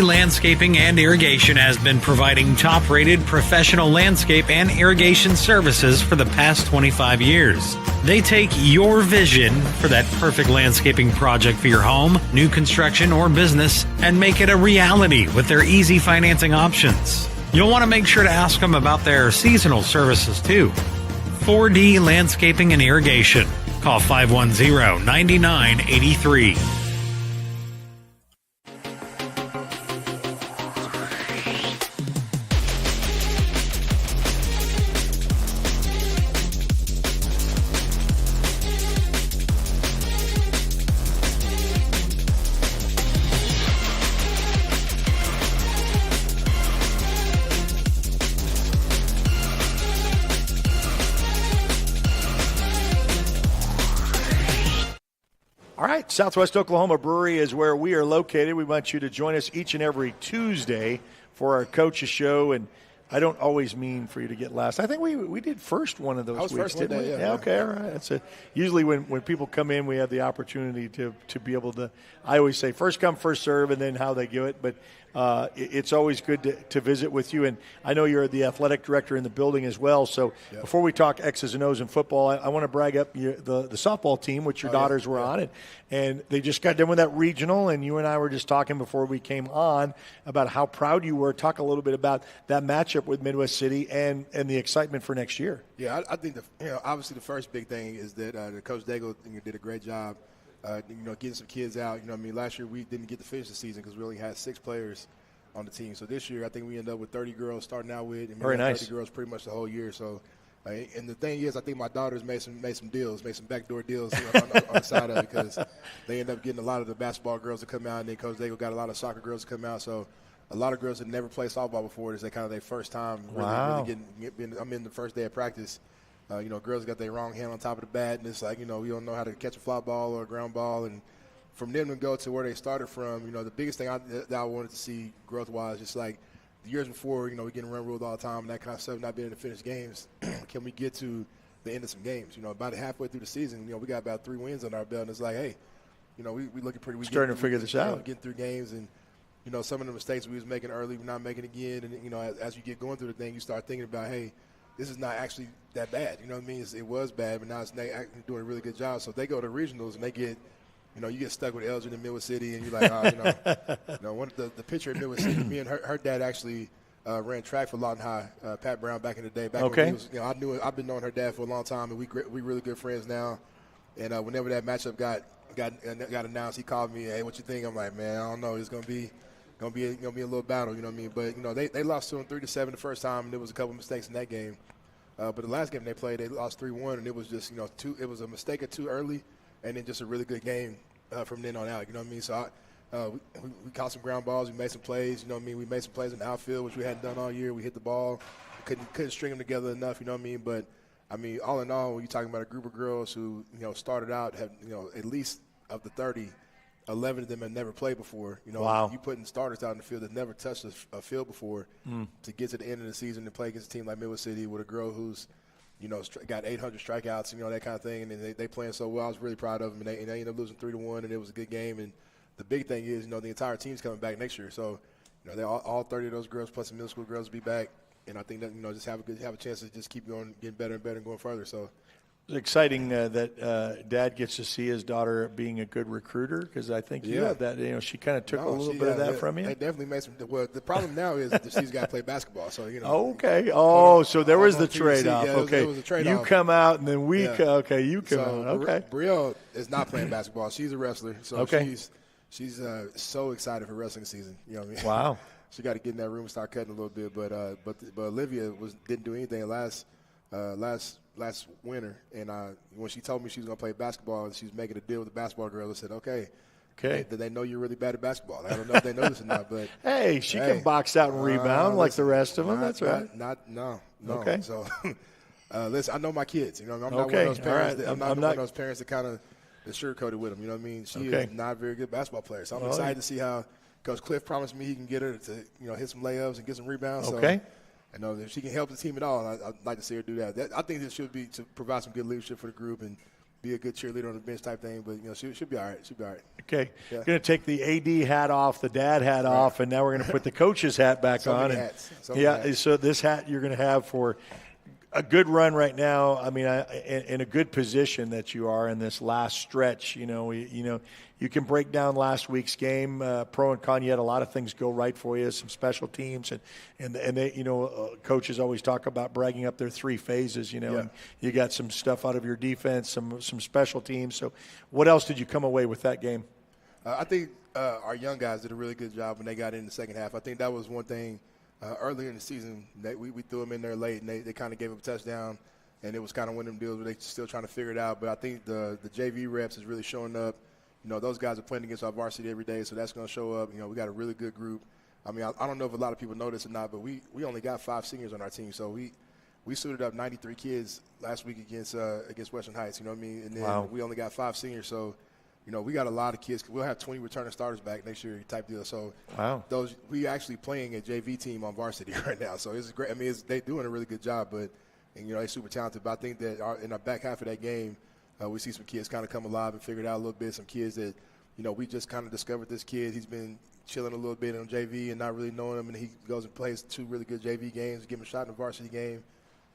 Landscaping and Irrigation has been providing top-rated professional landscape and irrigation services for the past 25 years. They take your vision for that perfect landscaping project for your home, new construction, or business and make it a reality with their easy financing options. You'll want to make sure to ask them about their seasonal services too. 4D Landscaping and Irrigation. Call 510-9983. All right, Southwest Oklahoma Brewery is where we are located. We want you to join us each and every Tuesday for our coaches show. And I don't always mean for you to get last. I think we did first one of those weeks, first didn't we? today, Yeah, okay, all right. That's usually when people come in, we have the opportunity to be able to, I always say first come, first serve, and then how they do it. But it's always good to visit with you. And I know you're the athletic director in the building as well. So before we talk X's and O's in football, I want to brag up the softball team, which your daughters were on. And they just got done with that regional. And you and I were just talking before we came on about how proud you were. Talk a little bit about that matchup with Midwest City and the excitement for next year. Yeah, I think obviously the first big thing is that Coach Daigle did a great job. Getting some kids out. Last year we didn't get to finish the season because we only had 6 players on the team. So this year I think we ended up with 30 girls starting out with. And Very nice. 30 girls pretty much the whole year. So, and the thing is, I think my daughters made some deals, made some backdoor deals on the side of it because they ended up getting a lot of the basketball girls to come out, and then Coach Daigle got a lot of soccer girls to come out. So a lot of girls that never played softball before, this is kind of their first time really getting. I'm in the first day of practice. Girls got their wrong hand on top of the bat, and it's like, we don't know how to catch a fly ball or a ground ball. And from them to go to where they started from, the biggest thing that I wanted to see growth-wise, just like the years before, we getting run ruled all the time and that kind of stuff, not being able to finish games. Can we get to the end of some games? About halfway through the season, we got about 3 wins under our belt, and it's like, hey, we looking pretty. We starting to figure this out. Getting through games, and some of the mistakes we was making early, we're not making again. And as you get going through the thing, you start thinking about, hey, this is not actually that bad. You know what I mean? It was bad, but now it's actually doing a really good job. So they go to regionals and they get, you get stuck with Elgin and Midwest City, and you're like, one of the pitcher at Midwest City, me and her dad actually ran track for Lawton High, Pat Brown, back in the day. Back when he was, I knew it. I've been knowing her dad for a long time, and we really good friends now. And whenever that matchup got announced, he called me, hey, what you think? I'm like, man, I don't know. It's gonna be a little battle, you know what I mean? But they lost to him 3-7 the first time, and there was a couple of mistakes in that game. But the last game they played, they lost 3-1, and it was just it was a mistake or two early, and then just a really good game from then on out. You know what I mean? So we caught some ground balls, we made some plays. You know what I mean? We made some plays in the outfield, which we hadn't done all year. We hit the ball, couldn't string them together enough. You know what I mean? But I mean, all in all, when you're talking about a group of girls who started out, have at least of the 30. 11 of them had never played before. Wow. You putting starters out in the field that never touched a field before to get to the end of the season and play against a team like Midwest City with a girl who's, got 800 strikeouts, that kind of thing, and they playing so well. I was really proud of them, and they ended up losing 3-1, and it was a good game. And the big thing is, the entire team's coming back next year. So, they all 30 of those girls plus the middle school girls will be back, and I think that just have a chance to just keep going, getting better and better, and going further. So. It's exciting that Dad gets to see his daughter being a good recruiter because I think you have that. She kind of took a little bit of that from you. They definitely made some. Well, the problem now is that she's got to play basketball. So Okay. Oh, so there was the trade-off. Yeah, okay. It was a trade-off. You come out and then okay. You come out. Okay. Brielle is not playing basketball. She's a wrestler. So she's so excited for wrestling season. You know what I mean? Wow. She got to get in that room and start cutting a little bit. But Olivia didn't do anything last winter, and when she told me she was going to play basketball and she was making a deal with the basketball girl, I said, okay. Did they know you're really bad at basketball? I don't know if they know this or not, but hey, she can box out and rebound like the rest of them. That's right. No. Okay. So, listen, I know my kids. I'm not one of those parents. I'm not one of those parents that kind of sugarcoat it with them. You know what I mean? She is not a very good basketball player. So I'm excited to see how Coach Cliff promised me he can get her to hit some layups and get some rebounds. Okay. So, if she can help the team at all, I'd like to see her do that. I think this should be to provide some good leadership for the group and be a good cheerleader on the bench type thing. But, she'll be all right. She'll be all right. Okay. Yeah. Going to take the AD hat off, the dad hat off, and now we're going to put the coach's hat back on. Many hats. So this hat you're going to have for a good run right now. I mean, in a good position that you are in this last stretch. You can break down last week's game, pro and con. You had a lot of things go right for you, some special teams, and they, coaches always talk about bragging up their 3 phases. And you got some stuff out of your defense, some special teams. So, what else did you come away with that game? I think our young guys did a really good job when they got in the second half. I think that was one thing. Earlier in the season, we threw them in there late, and they kind of gave up a touchdown, and it was kind of one of them deals where they're still trying to figure it out. But I think the JV reps is really showing up. Those guys are playing against our varsity every day, so that's going to show up. We got a really good group. I mean, I don't know if a lot of people know this or not, but we only got 5 seniors on our team, so we suited up 93 kids last week against Western Heights. You know what I mean? And then we only got 5 seniors, so we got a lot of kids. We'll have 20 returning starters back next year type deal. So wow, we actually playing a JV team on varsity right now. So it's great. I mean, they're doing a really good job, but they're super talented. But I think that in our back half of that game, we see some kids kind of come alive and figure it out a little bit. Some kids that we just kind of discovered this kid. He's been chilling a little bit on JV and not really knowing him, and he goes and plays 2 really good JV games, give him a shot in the varsity game.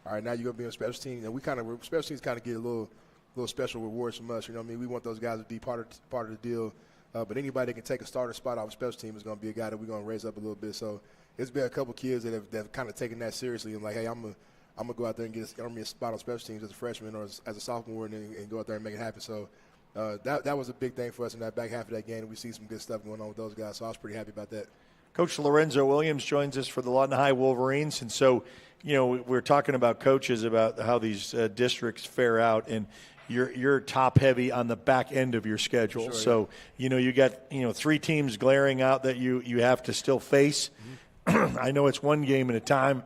All right, now you're going to be on special teams. And special teams kind of get a little special rewards from us. We want those guys to be part of the deal. But anybody that can take a starter spot off a special team is going to be a guy that we're going to raise up a little bit. So it's been a couple kids that have kind of taken that seriously and like, hey, I'm gonna go out there and get me a spot on special teams as a freshman or as a sophomore and go out there and make it happen. So that was a big thing for us in that back half of that game. We see some good stuff going on with those guys. So I was pretty happy about that. Coach Lorenzo Williams joins us for the Lawton High Wolverines. And so, we're talking about coaches, about how these districts fare out, and you're top heavy on the back end of your schedule. Sure, so, you got, 3 teams glaring out that you have to still face. Mm-hmm. I know it's one game at a time.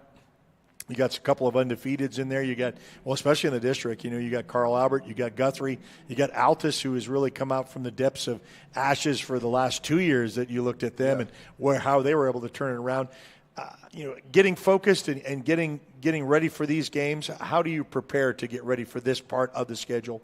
You got a couple of undefeateds in there. You got, especially in the district, you got Carl Albert, you got Guthrie, you got Altus, who has really come out from the depths of ashes for the last 2 years that you looked at them and how they were able to turn it around. Getting focused and getting ready for these games. How do you prepare to get ready for this part of the schedule?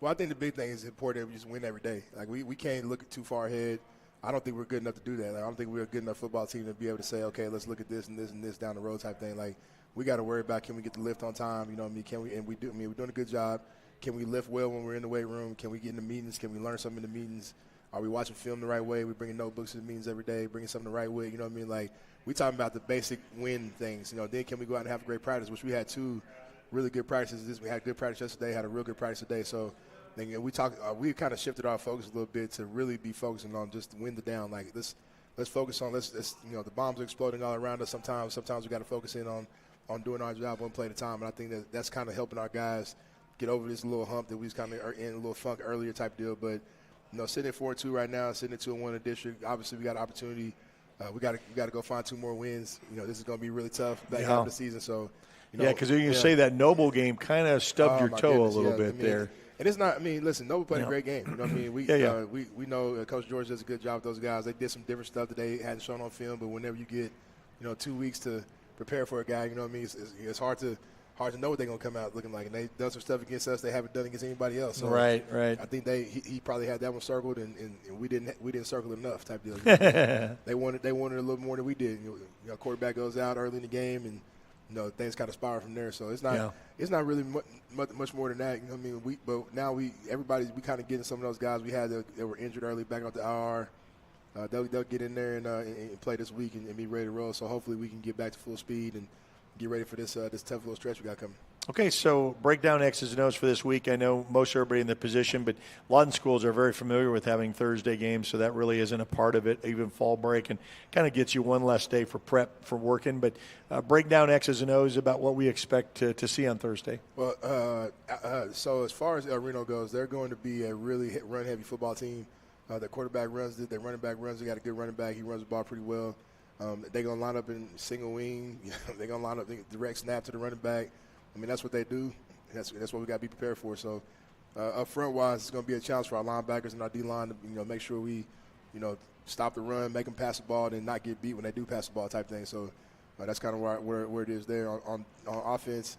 Well, I think the big thing is important that we just win every day. Like we can't look too far ahead. I don't think we're good enough to do that. Like, I don't think we're a good enough football team to be able to say, okay, let's look at this and this and this down the road type thing. Like, we got to worry about, can we get the lift on time? Can we? And we do. We're doing a good job. Can we lift well when we're in the weight room? Can we get in the meetings? Can we learn something in the meetings? Are we watching film the right way? We bringing notebooks to the meetings every day, bringing something the right way. Like, we talking about the basic win things. Then can we go out and have a great practice, which we had 2 really good practices. We had a good practice yesterday, had a real good practice today. So then we kind of shifted our focus a little bit to really be focusing on just win the down. Like, let's focus on let's the bombs are exploding all around us. Sometimes we got to focus in on doing our job one play at a time. And I think that's kind of helping our guys get over this little hump that we was kind of in a little funk earlier type deal. But sitting at 4-2 right now, sitting at 2-1 in the district. Obviously, we got an opportunity. We got to go find 2 more wins. This is going to be really tough back half of the season. So, because you say that Noble game kind of stubbed your toe a little bit there. And it's not. Listen, Noble played a great game. We know Coach George does a good job with those guys. They did some different stuff that they hadn't shown on film. But whenever you get 2 weeks to prepare for a guy, it's hard to know what they're going to come out looking like. And they done some stuff against us they haven't done against anybody else. So right. I think he probably had that one circled, and we didn't circle enough type deal. They wanted a little more than we did. Quarterback goes out early in the game, and things kind of spiral from there. So it's not really much more than that. But now we kind of getting some of those guys we had that were injured early back on the IR. They'll get in there and play this week and be ready to roll. So hopefully we can get back to full speed and get ready for this tough little stretch we got coming. Okay, so break down X's and O's for this week. I know most everybody in the position, but Lawton schools are very familiar with having Thursday games, so that really isn't a part of it, even fall break, and kind of gets you one less day for prep for working. But break down X's and O's about what we expect to see on Thursday. Well, so as far as El Reno goes, they're going to be a really run-heavy football team. Their quarterback runs it. Their running back runs it. They got a good running back. He runs the ball pretty well. They're going to line up in single wing. They're going to line up direct snap to the running back. That's what they do. That's what we got to be prepared for. So up front wise, it's going to be a challenge for our linebackers and our D-line to make sure we stop the run, make them pass the ball, and not get beat when they do pass the ball type thing. So that's kind of where it is there on offense.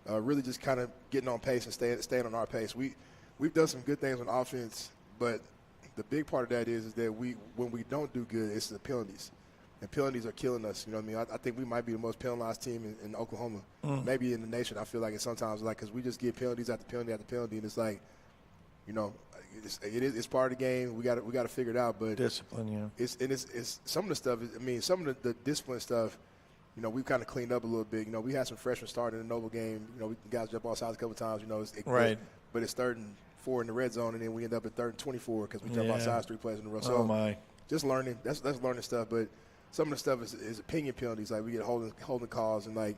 Really just kind of getting on pace and staying on our pace. We've done some good things on offense, but the big part of that is that when we don't do good, it's the penalties. And penalties are killing us. I think we might be the most penalized team in Oklahoma, maybe in the nation. I feel like it sometimes, because we just get penalties after penalty after penalty, and it's like, it's part of the game. We got to figure it out. But discipline, It's some of the stuff. Some of the discipline stuff. We've kind of cleaned up a little bit. We had some freshmen start in the Noble game. Guys jump off sides a couple times. Right. But it's 3rd and 4 in the red zone, and then we end up at 3rd and 24 because we jump off sides 3 plays in a row. So just learning. That's learning stuff. But some of the stuff is opinion penalties. Like we get holding calls and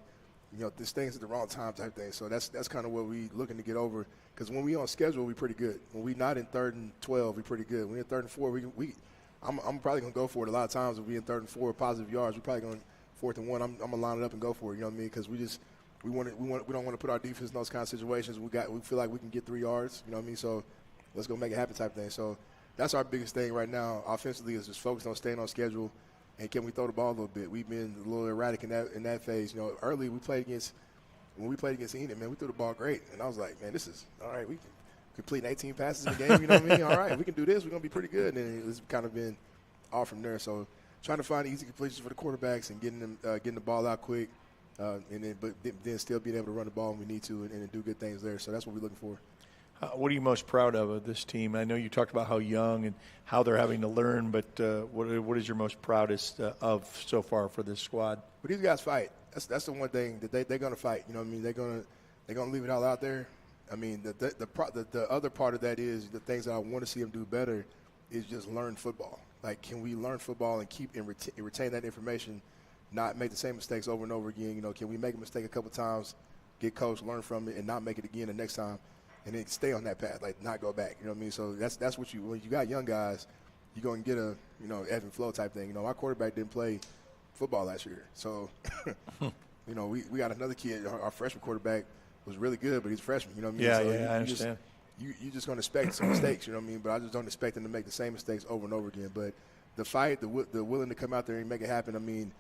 this thing's at the wrong time type thing. So that's kind of what we looking to get over. Because when we on schedule, we pretty good. When we not in 3rd and 12, we pretty good. When we in 3rd and 4, I'm probably gonna go for it a lot of times. If we in 3rd and 4 positive yards, we probably going 4th and 1. I'm gonna line it up and go for it. You know what I mean? Because we don't want to put our defense in those kind of situations. We feel like we can get 3 yards. You know what I mean? So let's go make it happen type thing. So that's our biggest thing right now offensively is just focused on staying on schedule and can we throw the ball a little bit. We've been a little erratic in that phase. Early when we played against Enid, man, we threw the ball great. And I was like, man, this is all right. We can complete 18 passes in the game, you know what I mean? All right, we can do this. We're going to be pretty good. And it's kind of been all from there. So trying to find easy completions for the quarterbacks and getting the ball out quick, but then still being able to run the ball when we need to and do good things there. So that's what we're looking for. What are you most proud of this team? I know you talked about how young and how they're having to learn, but what is your most proudest of so far for this squad? But these guys fight. That's the one thing that they're going to fight. You know what I mean? They're going to leave it all out there. I mean, the other part of that is the things that I want to see them do better is just learn football. Like, can we learn football and keep and retain that information, not make the same mistakes over and over again? Can we make a mistake a couple times, get coached, learn from it, and not make it again the next time, and then stay on that path, like not go back. You know what I mean? So that's what when you got young guys, you're going to get a ebb and flow type thing. Our quarterback didn't play football last year, so we got another kid. Our freshman quarterback was really good, but he's a freshman. You know what I mean? Yeah, so I understand. You're just going to expect some mistakes, you know what I mean? But I just don't expect them to make the same mistakes over and over again. But the fight, the willing to come out there and make it happen, I mean,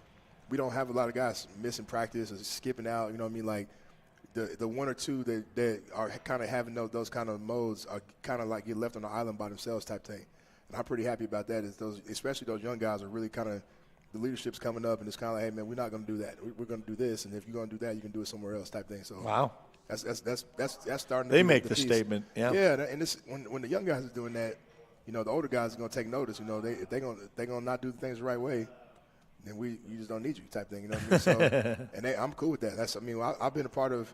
we don't have a lot of guys missing practice or skipping out, you know what I mean? Like the one or two that are kind of having those kind of modes are kind of like get left on the island by themselves type thing. And I'm pretty happy about that. Especially those young guys are really kind of the leadership's coming up and it's kind of like, hey, man, we're not going to do that. We're going to do this, and if you're going to do that, you can do it somewhere else type thing. So wow. That's starting to They be make the the piece. statement, yeah. Yeah, and this when the young guys are doing that, the older guys are going to take notice. If they're going to not do things the right way, then we just don't need you type thing. You know what I mean? So, I'm cool with that. I've been a part of.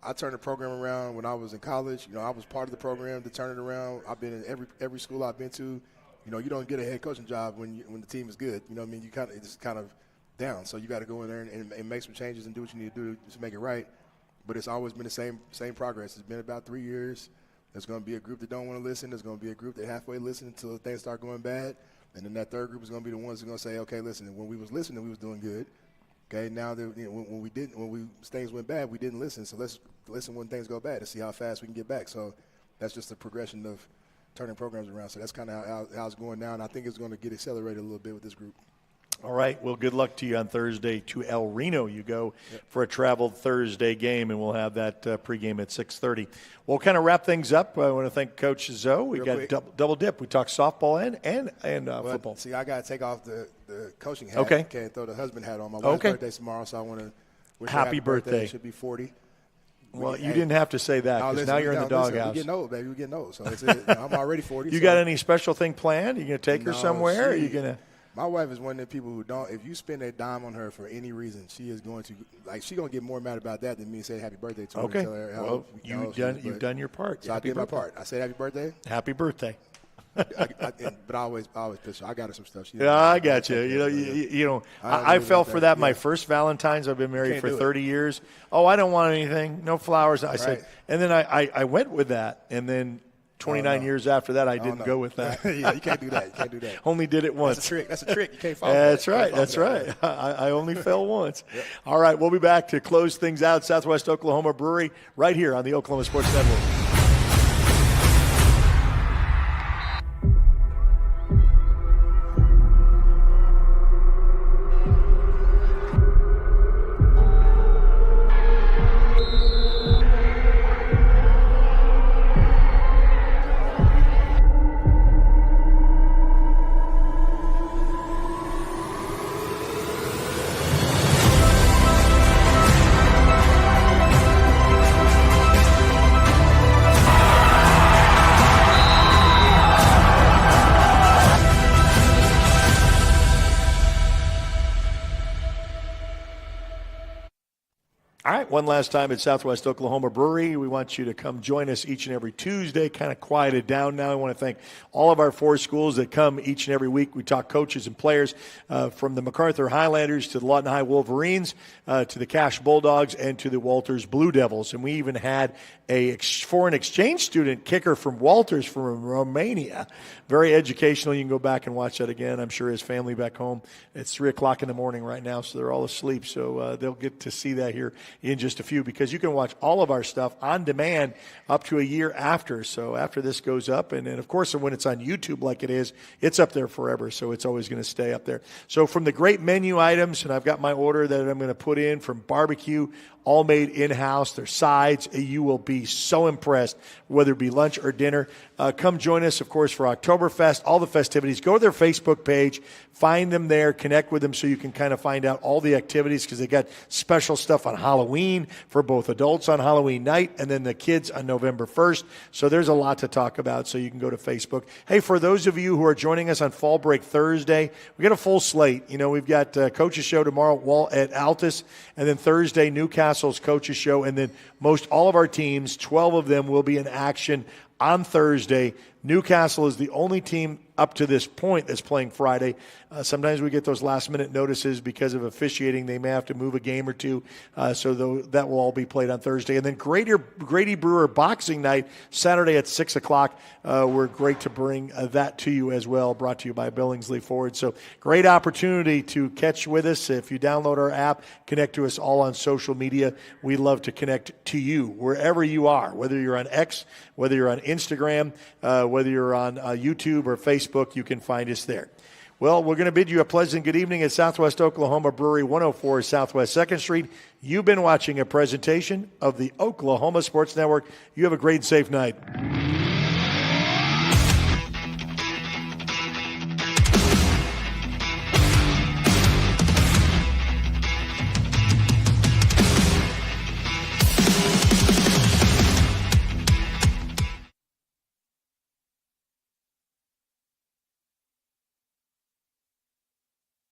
I turned the program around when I was in college. I was part of the program to turn it around. I've been in every school I've been to. You don't get a head coaching job when the team is good. You know what I mean? It's kind of down. So you got to go in there and make some changes and do what you need to do to make it right. But it's always been the same progress. It's been about 3 years. There's going to be a group that don't want to listen. There's going to be a group that halfway listen until things start going bad. And then that third group is going to be the ones that are going to say, okay, listen, when we was listening, we was doing good. Okay, now that when things went bad, we didn't listen. So let's listen when things go bad to see how fast we can get back. So that's just the progression of turning programs around. So that's kind of how it's going now. And I think it's going to get accelerated a little bit with this group. All right. Well, good luck to you on Thursday. To El Reno you go for a traveled Thursday game, and we'll have that pregame at 6:30. We'll kind of wrap things up. I want to thank Coach Zoe. We got double dip. We talked softball and football. See, I got to take off the coaching hat. Okay. Can't throw the husband hat on. My wife's birthday's tomorrow, so I want to wish her happy birthday. It should be 40. Well, you didn't have to say that because now you're in the doghouse. We're getting old, baby. We're getting old. So I'm already 40. You got any special thing planned? Are you going to take her somewhere? Are you going to? My wife is one of the people who don't. If you spend a dime on her for any reason, she is going to she's going to get more mad about that than me saying happy birthday to her. Okay. Tell her well, you've done your part. So I did my part. I said happy birthday. Happy birthday. But I always piss her. I got her some stuff. Yeah, I got you. I fell for that. My first Valentine's. I've been married for 30 years. Oh, I don't want anything. No flowers. I said, and then I went with that, and then 29 years after that, I didn't go with that. Yeah, you can't do that. Only did it once. That's a trick. You can't follow That's right. I only fell once. Yep. All right, we'll be back to close things out. Southwest Oklahoma Brewery right here on the Oklahoma Sports Network. All right, one last time at Southwest Oklahoma Brewery. We want you to come join us each and every Tuesday. Kind of quieted down now. I want to thank all of our 4 schools that come each and every week. We talk coaches and players from the MacArthur Highlanders to the Lawton High Wolverines to the Cache Bulldogs and to the Walters Blue Devils. And we even had a foreign exchange student kicker from Walters from Romania. Very educational. You can go back and watch that again. I'm sure his family back home. It's 3 o'clock in the morning right now, so they're all asleep. So they'll get to see that here in just a few, because you can watch all of our stuff on demand up to a year after. So after this goes up, and of course when it's on YouTube like it is, it's up there forever, so it's always going to stay up there. So from the great menu items, and I've got my order that I'm going to put in, from barbecue, all made in-house, their sides, you will be so impressed, whether it be lunch or dinner. Come join us, of course, for Oktoberfest, all the festivities. Go to their Facebook page, find them there, connect with them so you can kind of find out all the activities, because they got special stuff on Halloween for both adults on Halloween night and then the kids on November 1st. So there's a lot to talk about, so you can go to Facebook. Hey, for those of you who are joining us on Fall Break Thursday, we got a full slate. You know, we've got Coach's Show tomorrow at Altus, and then Thursday, Newcastle's Coach's Show, and then most all of our teams, 12 of them, will be in action on Thursday. Newcastle is the only team up to this point that's playing Friday. Sometimes we get those last-minute notices because of officiating. They may have to move a game or two, so that will all be played on Thursday. And then Grady Brewer Boxing Night, Saturday at 6 o'clock. We're great to bring that to you as well, brought to you by Billingsley Ford. So great opportunity to catch with us. If you download our app, connect to us all on social media. We love to connect to you wherever you are, whether you're on X, whether you're on Instagram, whether you're on YouTube or Facebook, you can find us there. Well, we're going to bid you a pleasant good evening at Southwest Oklahoma Brewery, 104 Southwest 2nd Street. You've been watching a presentation of the Oklahoma Sports Network. You have a great and safe night.